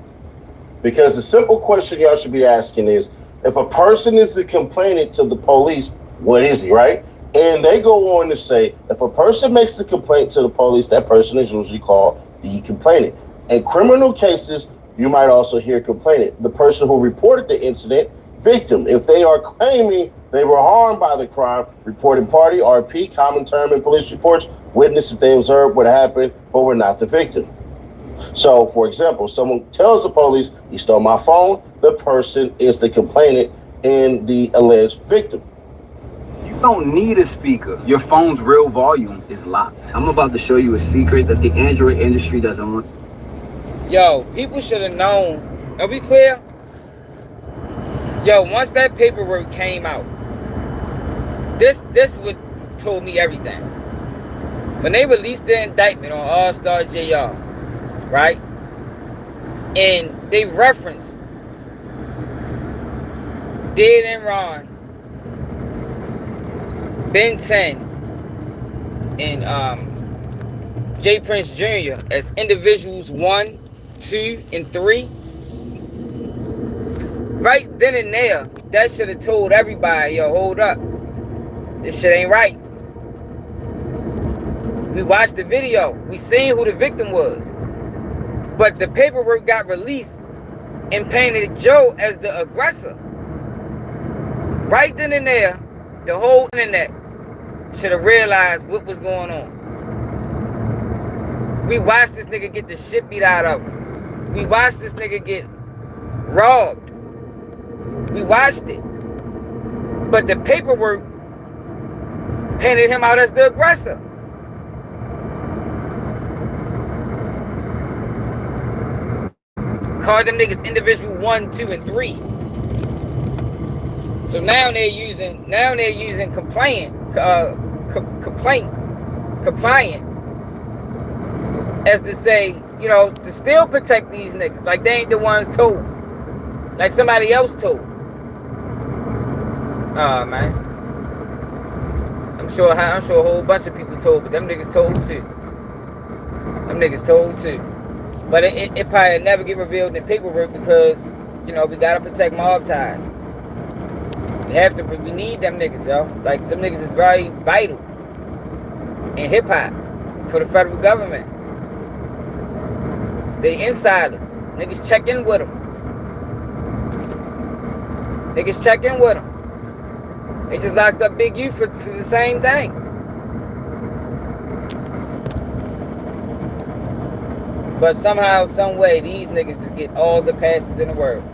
Because the simple question y'all should be asking is, if a person is a complainant to the police, what is he, right? And they go on to say, if a person makes a complaint to the police, that person is usually called the complainant. In criminal cases, you might also hear complainant, the person who reported the incident, victim. If they are claiming they were harmed by the crime, reported party, RP, common term in police reports, witness if they observed what happened but were not the victim. So, for example, someone tells the police, he stole my phone, the person is the complainant and the alleged victim. You don't need a speaker. Your phone's real volume is locked. I'm about to show you a secret that the Android industry doesn't want. People should have known. Are we clear? Once that paperwork came out, this would told me everything. When they released the indictment on Allstar JR, right? And they referenced Dead and Ron, Ben 10, and Jay Prince Jr. as individuals 1, 2, and 3. Right then and there, that should have told everybody, hold up. This shit ain't right. We watched the video. We seen who the victim was. But the paperwork got released and painted Joe as the aggressor. Right then and there, the whole internet should have realized what was going on. We watched this nigga get the shit beat out of him. We watched this nigga get robbed. We watched it. But the paperwork painted him out as the aggressor. Called them niggas individual 1, 2, and 3. So now they're using compliant as to say, you know, to still protect these niggas. Like they ain't the ones told. Like somebody else told. Man. I'm sure a whole bunch of people told, but them niggas told too. But it probably never get revealed in paperwork because, you know, we gotta protect mob ties. We need them niggas, yo. Like, them niggas is very vital in hip-hop for the federal government. They insiders. Niggas check in with them. They just locked up Big U for the same thing. But somehow, some way, these niggas just get all the passes in the world.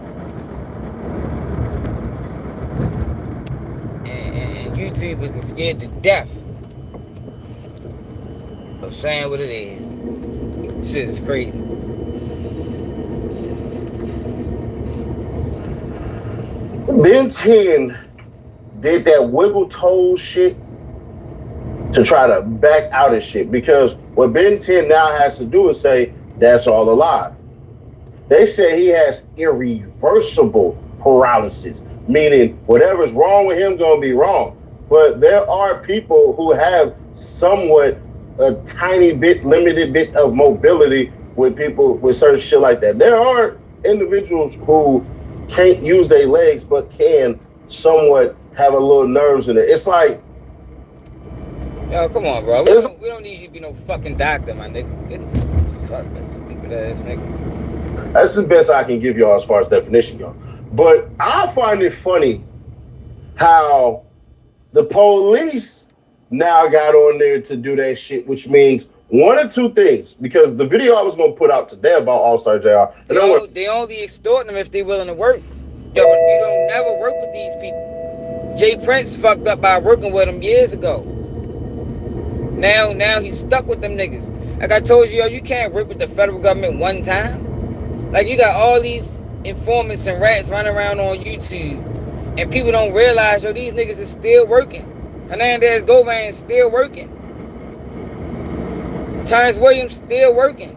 And YouTubers are scared to death of saying what it is. Shit is crazy. Ben 10 did that wiggle toes shit to try to back out of shit, because what Ben 10 now has to do is say that's all a lie. They say he has irreversible paralysis, meaning whatever's wrong with him gonna be wrong. But there are people who have somewhat a tiny bit, limited bit of mobility with people with certain shit like that. There are individuals who can't use their legs but can somewhat have a little nerves in it. It's like, yo, come on, bro. We don't need you to be no fucking doctor, my nigga. Fuck that stupid ass nigga. That's the best I can give y'all as far as definition go. But I find it funny how the police now got on there to do that shit, which means one or two things. Because the video I was going to put out today about Allstar JR, they only extort them if they willing to work. Yo, you don't never work with these people. Jay Prince fucked up by working with them years ago. Now he's stuck with them niggas. Like I told you, yo, you can't work with the federal government one time. Like, you got all these informants and rats running around on YouTube, and people don't realize, yo, these niggas is still working. Hernandez Govan still working. Times Williams still working.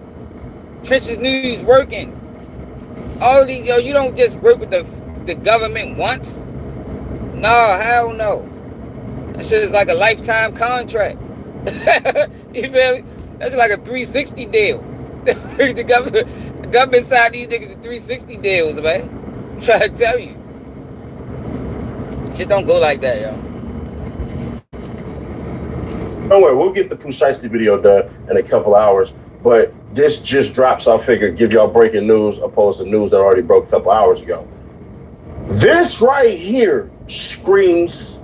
Trenches News working. All these, yo, you don't just work with the government once. No, hell no. That shit is like a lifetime contract. You feel me? That's like a 360 deal. The government signed these niggas to 360 deals, man. I'm trying to tell you. Shit don't go like that, yo. don't worry, we'll get the Pushaisti video done in a couple hours. But this just drops, I figured, give y'all breaking news opposed to news that already broke a couple hours ago. This right here screams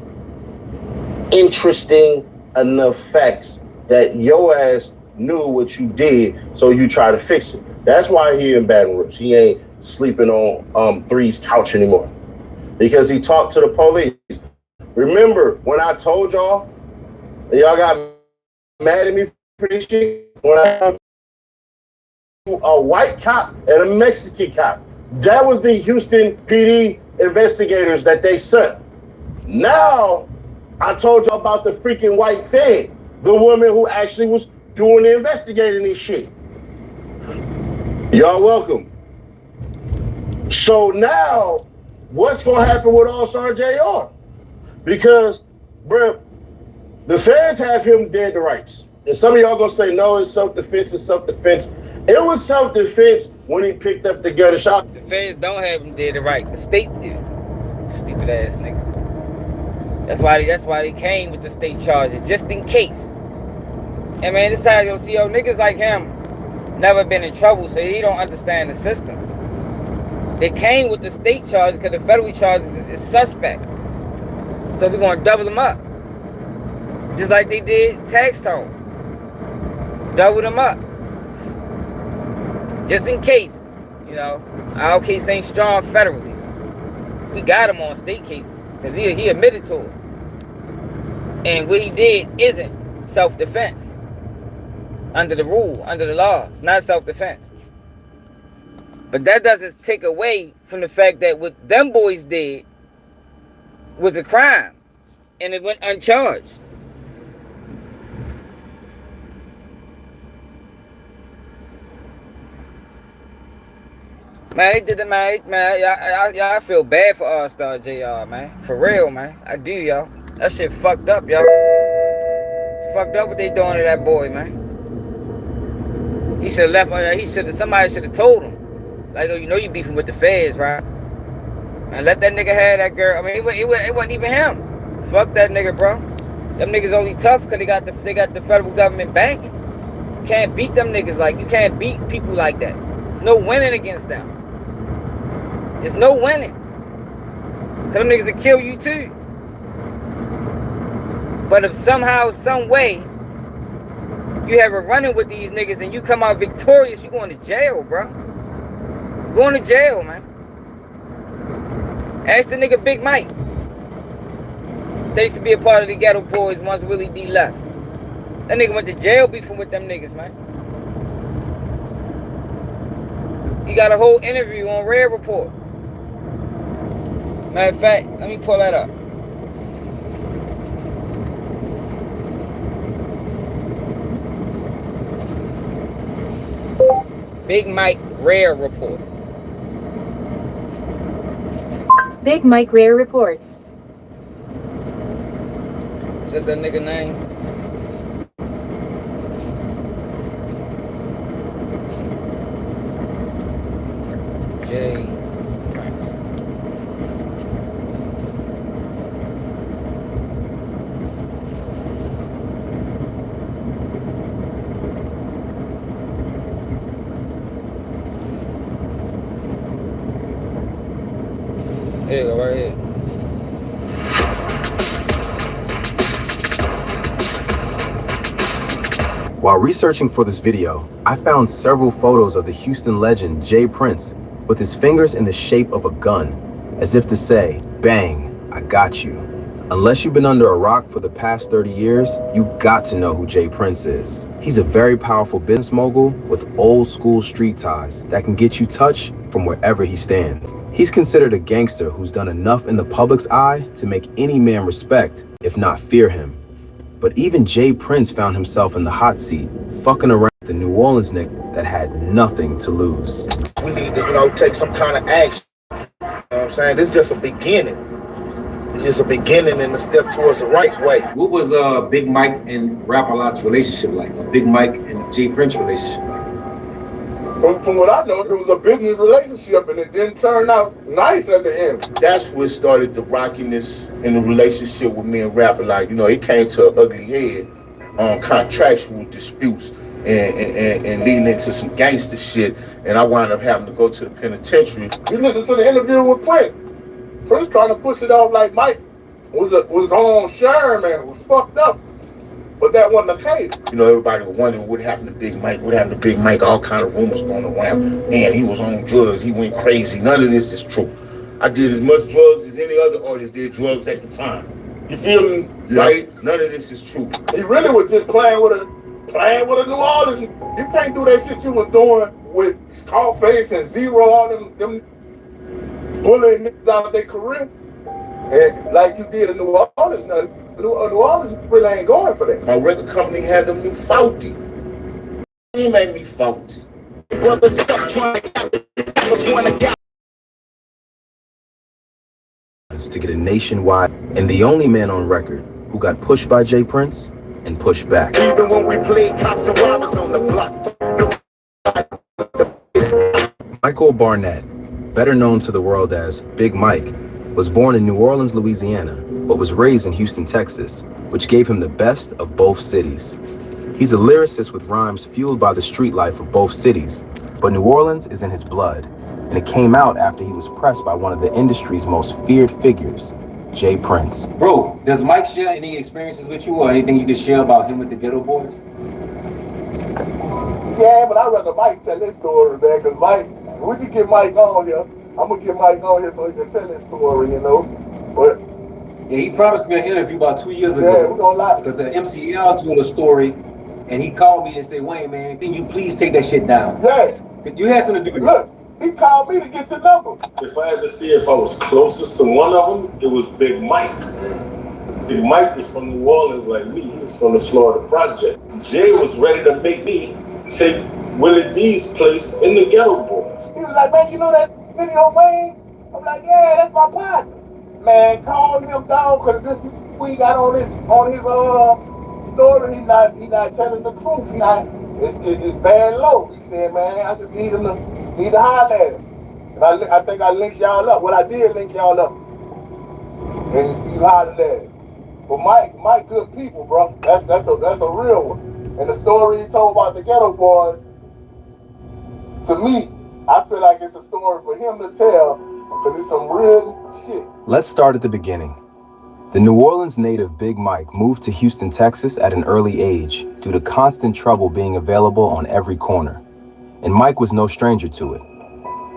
interesting enough facts that your ass knew what you did, so you try to fix it. That's why he in Baton Rouge. He ain't sleeping on Three's couch anymore, because he talked to the police. Remember when I told y'all got mad at me for this shit? When I a white cop and a Mexican cop. That was the Houston PD investigators that they sent. Now, I told you about the freaking white fed, the woman who actually was doing the investigating this shit. Y'all welcome. So now, what's gonna happen with Allstar JR? Because, bruh, the feds have him dead to rights. And some of y'all gonna say, no, it's self-defense, it's self-defense. It was self-defense when he picked up the gun and shot. The feds don't have him dead to right. The state do. Stupid ass nigga. That's why they came with the state charges, just in case. And man, this how you'll see, yo, niggas like him never been in trouble, so he don't understand the system. They came with the state charges because the federal charges is suspect. So we're going to double them up. Just like they did tax tone. Double them up. Just in case, you know, our case ain't strong federally. We got him on state cases because he admitted to it. And what he did isn't self-defense. Under the rule, under the law. It's not self-defense. But that doesn't take away from the fact that what them boys did was a crime. And it went uncharged. Man, they did the man, y'all feel bad for Allstar JR, man. For real, man. I do, y'all. That shit fucked up, y'all. It's fucked up what they doing to that boy, man. He should have left, somebody should have told him. Like, oh, you know you beefing with the feds, right? And let that nigga have that girl. I mean, it wasn't even him. Fuck that nigga, bro. Them niggas only tough because they got the federal government backing. You can't beat them niggas you can't beat people like that. There's no winning against them. There's no winning. Cause them niggas will kill you too. But if somehow, some way, you have a run-in with these niggas and you come out victorious, you going to jail, bro. You're going to jail, man. Ask the nigga Big Mike. They used to be a part of the Ghetto Boys once Willie D left. That nigga went to jail beefing with them niggas, man. He got a whole interview on Red Report. Matter of fact, let me pull that up. Big Mike Rare Report. Big Mike Rare reports. Is that nigga name? J. Prince. Here you go, right here. While researching for this video, I found several photos of the Houston legend Jay Prince with his fingers in the shape of a gun, as if to say, bang, I got you. Unless you've been under a rock for the past 30 years, you got to know who Jay Prince is. He's a very powerful business mogul with old school street ties that can get you touch from wherever he stands. He's considered a gangster who's done enough in the public's eye to make any man respect, if not fear him. But even Jay Prince found himself in the hot seat, fucking around with the New Orleans nigga that had nothing to lose. We need to, take some kind of action. You know what I'm saying? This is just a beginning. It's just a beginning and a step towards the right way. What was Big Mike and Rap-A-Lot's relationship like? A Big Mike and Jay Prince relationship like? From what I know, it was a business relationship and it didn't turn out nice at the end. That's what started the rockiness in the relationship with me and Rap-A-Lot. It came to an ugly head on contractual disputes and leading into some gangster shit. And I wound up having to go to the penitentiary. You listened to the interview with Prince. Prince trying to push it off like Mike was on Sherman, it was fucked up. But that wasn't the case. Everybody was wondering what happened to Big Mike, all kind of rumors going around. Man, he was on drugs, he went crazy. None of this is true. I did as much drugs as any other artist did drugs at the time. You feel me? Yeah. Right? None of this is true. He really was just playing with a New Orleans. You can't do that shit you was doing with Scarface and Zero, all them bullying niggas out of their career. And like you did in New Orleans, New Orleans really ain't going for that. My record company had them new faulty. He made me faulty. Brother, stop trying to get a nationwide, and the only man on record who got pushed by Jay Prince and pushed back. Even when we played cops and robbers on the block. Michael Barnett, better known to the world as Big Mike, was born in New Orleans, Louisiana, but was raised in Houston, Texas, which gave him the best of both cities. He's a lyricist with rhymes fueled by the street life of both cities, but New Orleans is in his blood. and it came out after he was pressed by one of the industry's most feared figures, Jay Prince. Bro, does Mike share any experiences with you or anything you can share about him with the Ghetto Boys? Yeah, but I'd rather Mike tell this story, man, because Mike, we can get Mike on here. I'm going to get Mike on here so he can tell this story, you know. But yeah, he promised me an interview about 2 years ago. Yeah, we're going to lie. Because the MCL told a story, and he called me and said, Wayne, man, can you please take that shit down? Yes. You had something to do with it. Look, he called me to get your number. If I had to see if I was closest to one of them, it was Big Mike. Big Mike was from New Orleans like me. He was from the Florida Project. Jay was ready to make me take Willie D's place in the Ghetto Boys. He was like, man, you know that video, Wayne? I'm like, yeah, that's my partner. Man, call him down, because this we got on his story. He not telling the truth. It's bad low. He said, man, I just need to holler at him. And I think I linked y'all up. Well, I did link y'all up. And you hollered at him. But Mike good people, bro. That's a real one. And the story he told about the Ghetto Boys, to me, I feel like it's a story for him to tell, because it's some real shit. Let's start at the beginning. The New Orleans native Big Mike moved to Houston, Texas at an early age due to constant trouble being available on every corner. And Mike was no stranger to it.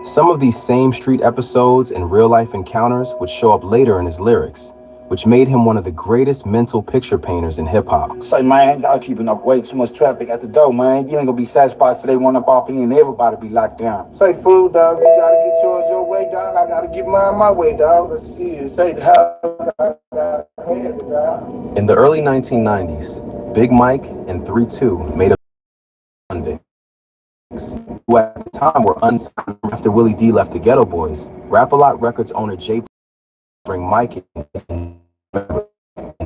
Some of these same street episodes and real-life encounters would show up later in his lyrics, which made him one of the greatest mental picture painters in hip-hop. Say, man, y'all keeping up way too much traffic at the door, man. You ain't gonna be satisfied till they run up off you and everybody be locked down. Say, fool, dog, you gotta get yours your way, dog. I gotta get mine my way, dog. Let's see it. Say, how in the early 1990s, Big Mike and 3-2 made a convicts, who at the time were unsigned after Willie D left the Ghetto Boys. Rap-A-Lot Records owner Jay bring Mike in, and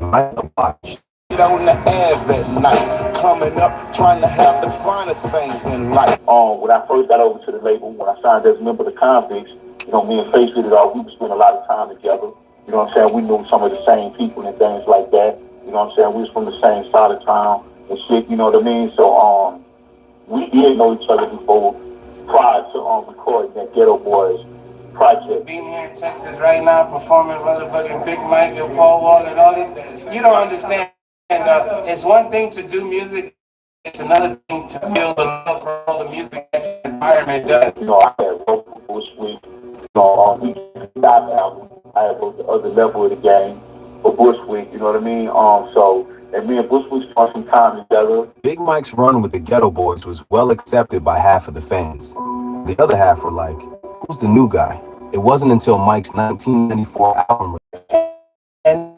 Mike obliged. On the Ave at night, coming up, trying to have the finer things in life. When I first got over to the label, when I signed as a member of the Convicts, you know, me and Face with it all, we would spend a lot of time together. You know what I'm saying? We knew some of the same people and things like that. You know what I'm saying? We was from the same side of town and shit, you know what I mean? So, we did know each other before, prior to recording that Ghetto Boys project. Being here in Texas right now, performing motherfucking Big Mike and Paul Wall and all that, you don't understand. And it's one thing to do music, it's another thing to feel the love for all the music environment does. You know, I had wrote the Bushwick, you know, on the Stop album. I had wrote the other level of the game for Bushwick, you know what I mean? And me and Bushwick spent some time together. Big Mike's run with the Ghetto Boys was well accepted by half of the fans. The other half were like, who's the new guy? It wasn't until Mike's 1994 album. And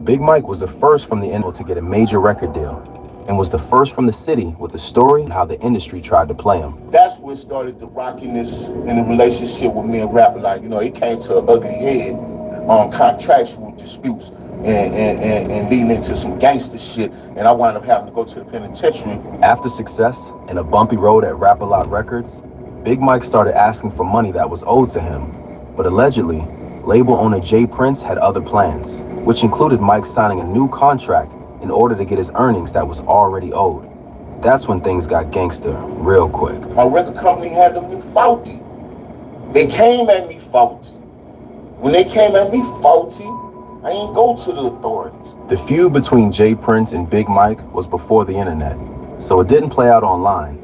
Big Mike was the first from the industry to get a major record deal, and was the first from the city with the story and how the industry tried to play him. That's what started the rockiness in the relationship with me and Rap-A-Lot. You know, it came to an ugly head on contractual disputes and leading into some gangster shit, and I wound up having to go to the penitentiary. After success and a bumpy road at Rap-A-Lot Records, Big Mike started asking for money that was owed to him, but allegedly, label owner Jay Prince had other plans, which included Mike signing a new contract in order to get his earnings that was already owed. That's when things got gangster real quick. My record company had them faulty. They came at me faulty. When they came at me faulty, I ain't go to the authorities. The feud between Jay Prince and Big Mike was before the internet, so it didn't play out online.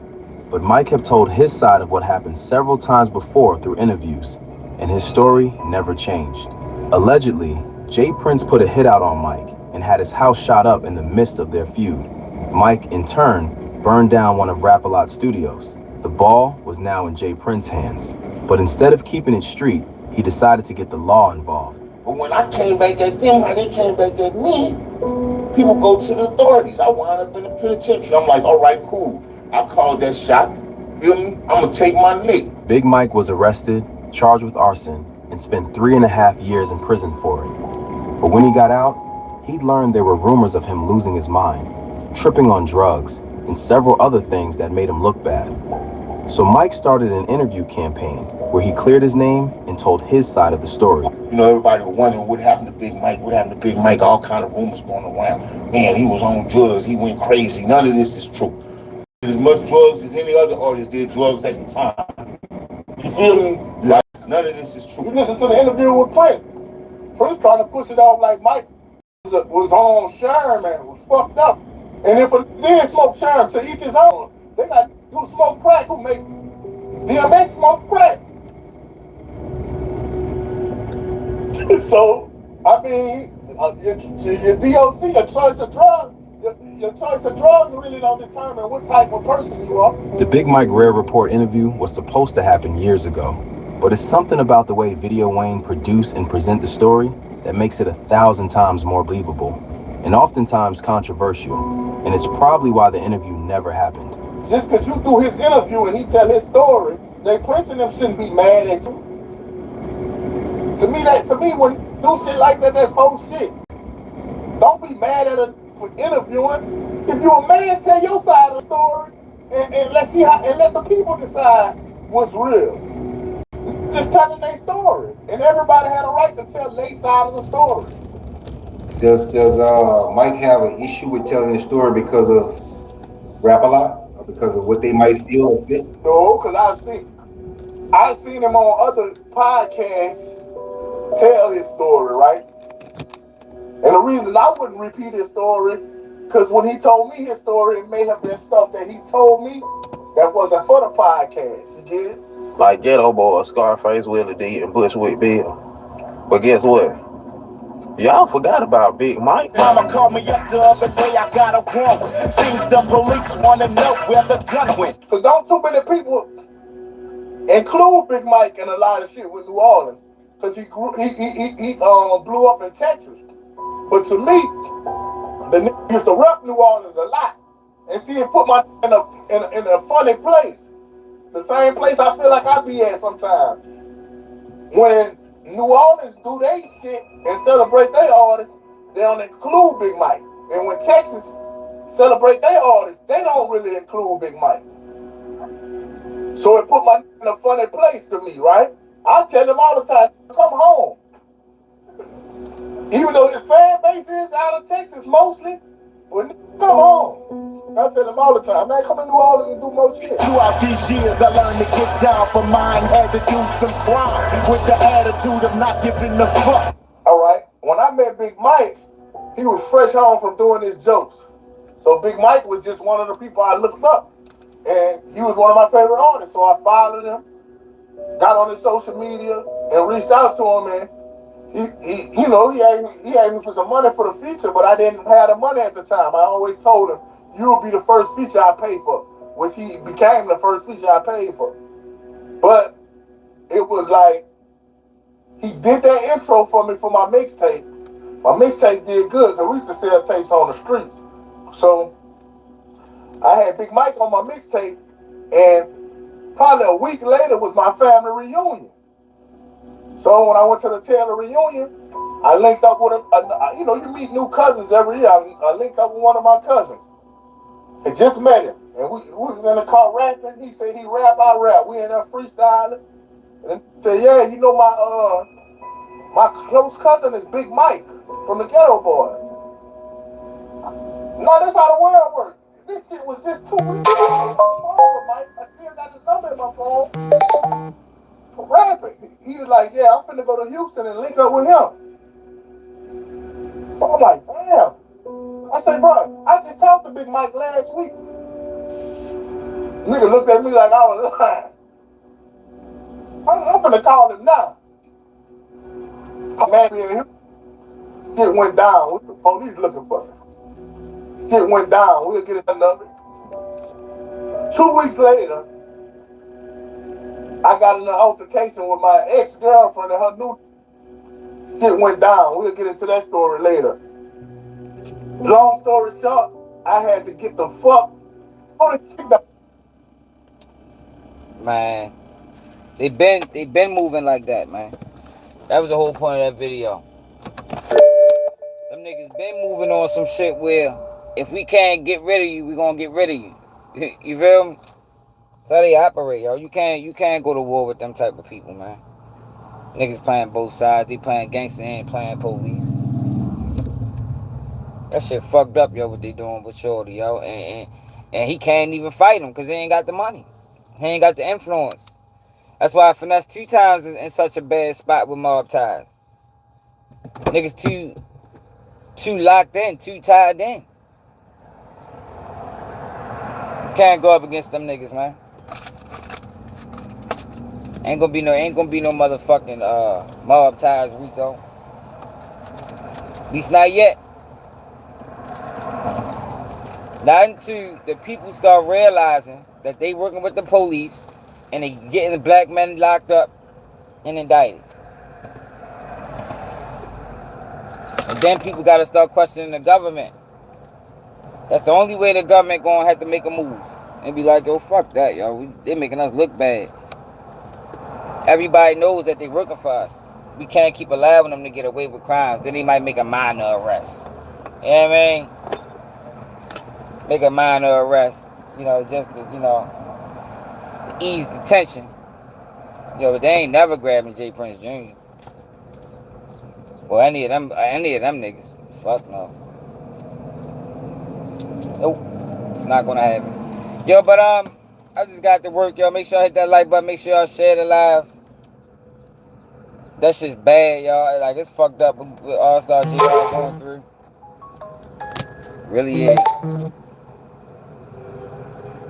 But Mike had told his side of what happened several times before through interviews, and his story never changed. Allegedly, Jay Prince put a hit out on Mike and had his house shot up in the midst of their feud. Mike, in turn, burned down one of Rap-A-Lot's studios. The ball was now in Jay Prince's hands, but instead of keeping it street, he decided to get the law involved. But when I came back at them, how they came back at me, people go to the authorities. I wound up in the penitentiary. I'm like, all right, cool. I called that shot. Feel me? I'm gonna take my lick. Big Mike was arrested, charged with arson, and spent 3.5 years in prison for it. But when he got out, he'd learned there were rumors of him losing his mind, tripping on drugs, and several other things that made him look bad. So Mike started an interview campaign where he cleared his name and told his side of the story. You know, everybody was wondering what happened to Big Mike, what happened to Big Mike, all kind of rumors going around. Man, he was on drugs, he went crazy. None of this is true. As much drugs as any other artist did drugs at the time. You feel me? Like, none of this is true. You listen to the interview with Prince. Prince trying to push it off like Mike was on Sherm, man. It was fucked up. And if a did smoke Sherm, to each his own. They got who smoke crack, who make DMX smoke crack. So, I mean, your DOC, your choice of drugs, your choice of drugs really don't determine what type of person you are. The Big Mike Rare Report interview was supposed to happen years ago, but it's something about the way Video Wayne produce and present the story that makes it 1,000 times more believable, and oftentimes controversial, and it's probably why the interview never happened. Just because you do his interview and he tell his story, Jay Prince and them shouldn't be mad at you. To me, when you do shit like that, that's whole shit. Don't be mad at her for interviewing. If you're a man, tell your side of the story, and let's see how, and let the people decide what's real. Just telling their story, and everybody had a right to tell their side of the story. Does Mike have an issue with telling the story because of Rap-A-Lot, or because of what they might feel or say? No, because I've seen him on other podcasts tell his story, right? And the reason I wouldn't repeat his story, because when he told me his story, it may have been stuff that he told me that wasn't for the podcast. You get it? Like Ghetto Boy, Scarface, Willie D, and Bushwick Bill. But guess what? Y'all forgot about Big Mike. Mama called me up the other day, I got a warrant. Seems the police want to know where the gun went. Because don't too many people include Big Mike in a lot of shit with New Orleans. Because he blew up in Texas. But to me, the nigga used to rep New Orleans a lot. And see, it put my in a funny place. The same place I feel like I be at sometimes. When New Orleans do their shit and celebrate their artists, they don't include Big Mike. And when Texas celebrate their artists, they don't really include Big Mike. So it put my in a funny place to me, right? I tell them all the time, come home. Even though his fan base is out of Texas mostly, but come home. I tell them all the time, man, come to New Orleans and do more shit. Throughout these years, I learned to get down for mine. Had to do some crime with the attitude of not giving a fuck. All right, when I met Big Mike, he was fresh home from doing his jokes. So Big Mike was just one of the people I looked up. And he was one of my favorite artists. So I followed him, got on his social media, and reached out to him, and he asked me for some money for the feature, but I didn't have the money at the time. I always told him, you'll be the first feature I pay for, which he became the first feature I paid for. But it was like, he did that intro for me for my mixtape. My mixtape did good, because we used to sell tapes on the streets. So I had Big Mike on my mixtape, and probably a week later was my family reunion. So when I went to the Taylor reunion, I linked up with you meet new cousins every year. I linked up with one of my cousins. I just met him, and we was in the car rapping. He said he rap, I rap. We in there freestyling, and he said, yeah, you know my close cousin is Big Mike from the Ghetto Boys. No, that's how the world works. This shit was just 2 weeks ago. Mike. I still got his number in my phone. Rapping. He was like, yeah, I'm finna go to Houston and link up with him. I'm like, damn. I said, bro, I just talked to Big Mike last week. Nigga looked at me like I was lying. I'm finna call him now. Man, shit went down. The police looking for me. Shit went down. We'll get another. 2 weeks later, I got in an altercation with my ex-girlfriend and her new shit went down. We'll get into that story later. Long story short, I had to get the fuck on the Man, they been moving like that, man. That was the whole point of that video. Them niggas been moving on some shit where if we can't get rid of you, we gonna get rid of you. You feel me? That's how they operate, yo. You can't go to war with them type of people, man. Niggas playing both sides. They playing gangster and playing police. That shit fucked up, yo, what they doing with Shorty, yo. And he can't even fight him because he ain't got the money. He ain't got the influence. That's why I finessed 2 times in such a bad spot with mob ties. Niggas too locked in, too tied in. Can't go up against them niggas, man. Ain't gonna be no motherfucking mob ties, Rico. At least not yet. Not until the people start realizing that they working with the police and they getting the black men locked up and indicted. And then people gotta start questioning the government. That's the only way the government gonna have to make a move. And be like, yo, fuck that, yo. They making us look bad. Everybody knows that they working for us. We can't keep allowing them to get away with crimes. Then they might make a minor arrest. You know what I mean? Make a minor arrest. Just to, to ease the tension. But they ain't never grabbing J. Prince Jr. Or any of them niggas. Fuck no. Nope. It's not gonna happen. Yo, but I just got to work, yo. Make sure I hit that like button. Make sure y'all share the live. That shit's bad, y'all. Like, it's fucked up with Allstar JR going through. Really is.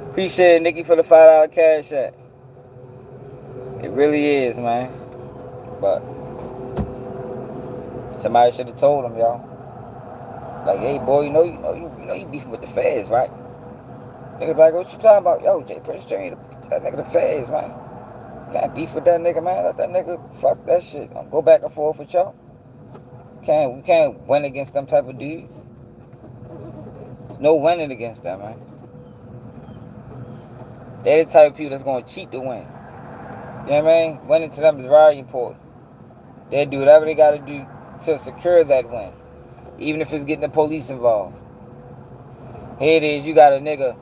Appreciate it, Nikki, for the $5 cash app. It really is, man. But somebody should have told him, y'all. Like, hey, boy, you beefing with the feds, right? Nigga like, what you talking about? Yo, J. Prince Jr., that nigga the feds, man. Can't beef with that nigga, man. Let that nigga fuck that shit. Go back and forth with y'all. We can't win against them type of dudes. There's no winning against them, man. They're the type of people that's gonna cheat to win. You know what I mean? Winning to them is very important. They'll do whatever they gotta do to secure that win. Even if it's getting the police involved. Here it is, you got a nigga.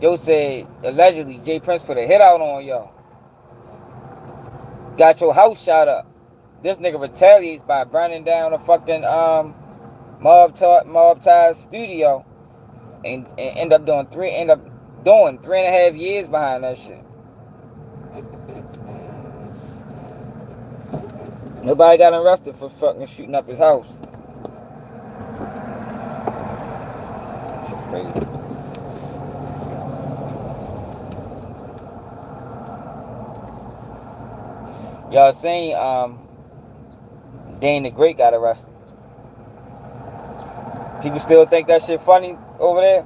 Yo said, allegedly, J. Prince put a hit out on y'all. Got your house shot up. This nigga retaliates by burning down a fucking mob ties studio and end up doing 3.5 years behind that shit. Nobody got arrested for fucking shooting up his house. Shit crazy. Y'all seen Dane the Great got arrested. People still think that shit funny over there?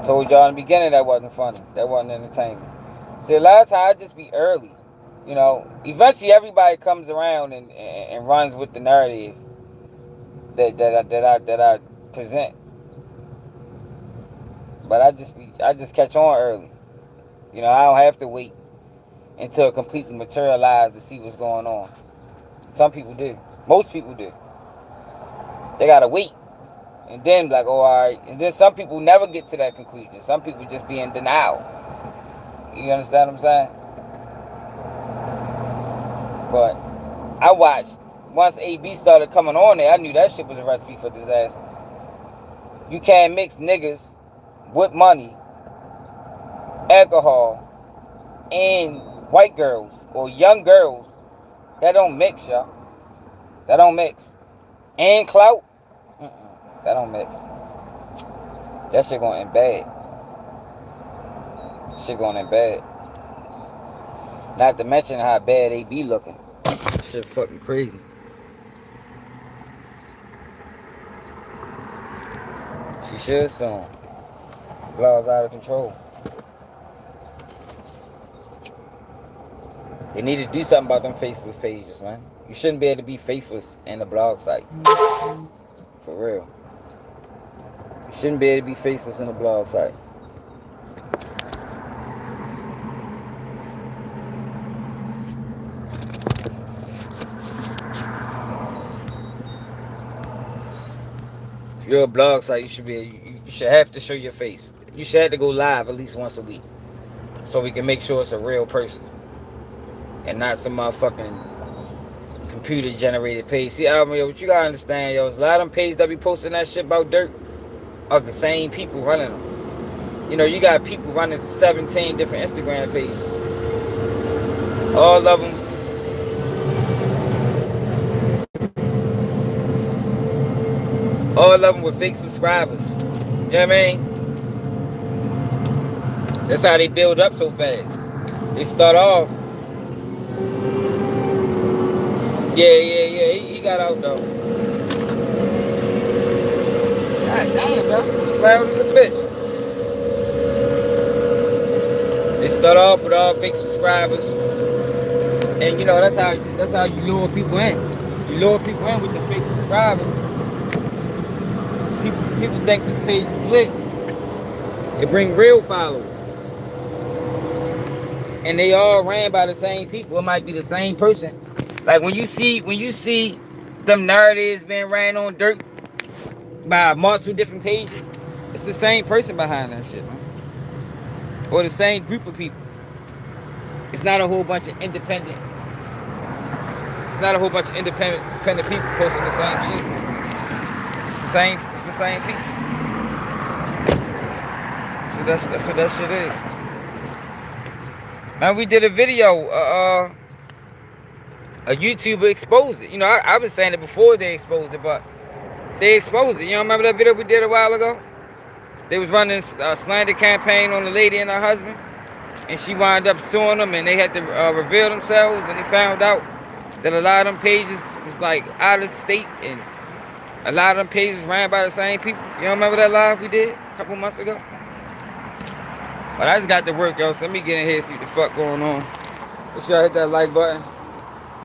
Told y'all in the beginning that wasn't funny. That wasn't entertainment. See, a lot of times I just be early. Eventually everybody comes around and runs with the narrative that I present. But I just catch on early. I don't have to wait until it completely materialized to see what's going on. Some people do. Most people do. They gotta wait. And then like, oh, all right. And then some people never get to that conclusion. Some people just be in denial. You understand what I'm saying? But I watched. Once AB started coming on there, I knew that shit was a recipe for disaster. You can't mix niggas with money, alcohol, and white girls or young girls. That don't mix, y'all. That don't mix. And clout. That don't mix. That shit going in bad. Shit going in bad. Not to mention how bad they be looking. Shit fucking crazy. She should soon. Blog's out of control. They need to do something about them faceless pages, man. You shouldn't be able to be faceless in a blog site. For real. You shouldn't be able to be faceless in a blog site. you're a blog site, you should have to show your face. You should have to go live at least once a week, so we can make sure it's a real person and not some motherfucking computer generated page. See, yo, what you gotta understand, yo, is a lot of them pages that be posting that shit about dirt are the same people running them. You know, you got people running 17 different Instagram pages. All of them. All of them with fake subscribers. You know what I mean? That's how they build up so fast. They start off. Yeah. He got out though. God damn, bro. This loud as a bitch. They start off with all fake subscribers. And you know, that's how you lure people in. You lure people in with the fake subscribers. People think this page is lit. It bring real followers. And they all ran by the same people. It might be the same person. Like when you see them narratives being ran on dirt by multiple different pages, it's the same person behind that shit, man. Or the same group of people. It's not a whole bunch of independent. It's not a whole bunch of independent people posting the same shit. It's the same people. So that's what that shit is. Man, we did a video, a YouTuber exposed it. You know, I've been saying it before they exposed it, but they exposed it. You don't remember that video we did a while ago? They was running a slander campaign on the lady and her husband, and she wound up suing them, and they had to reveal themselves, and they found out that a lot of them pages was like out of state, and a lot of them pages ran by the same people. You don't remember that live we did a couple months ago? But I just got to work, yo, so let me get in here and see what the fuck going on. Make sure I hit that like button.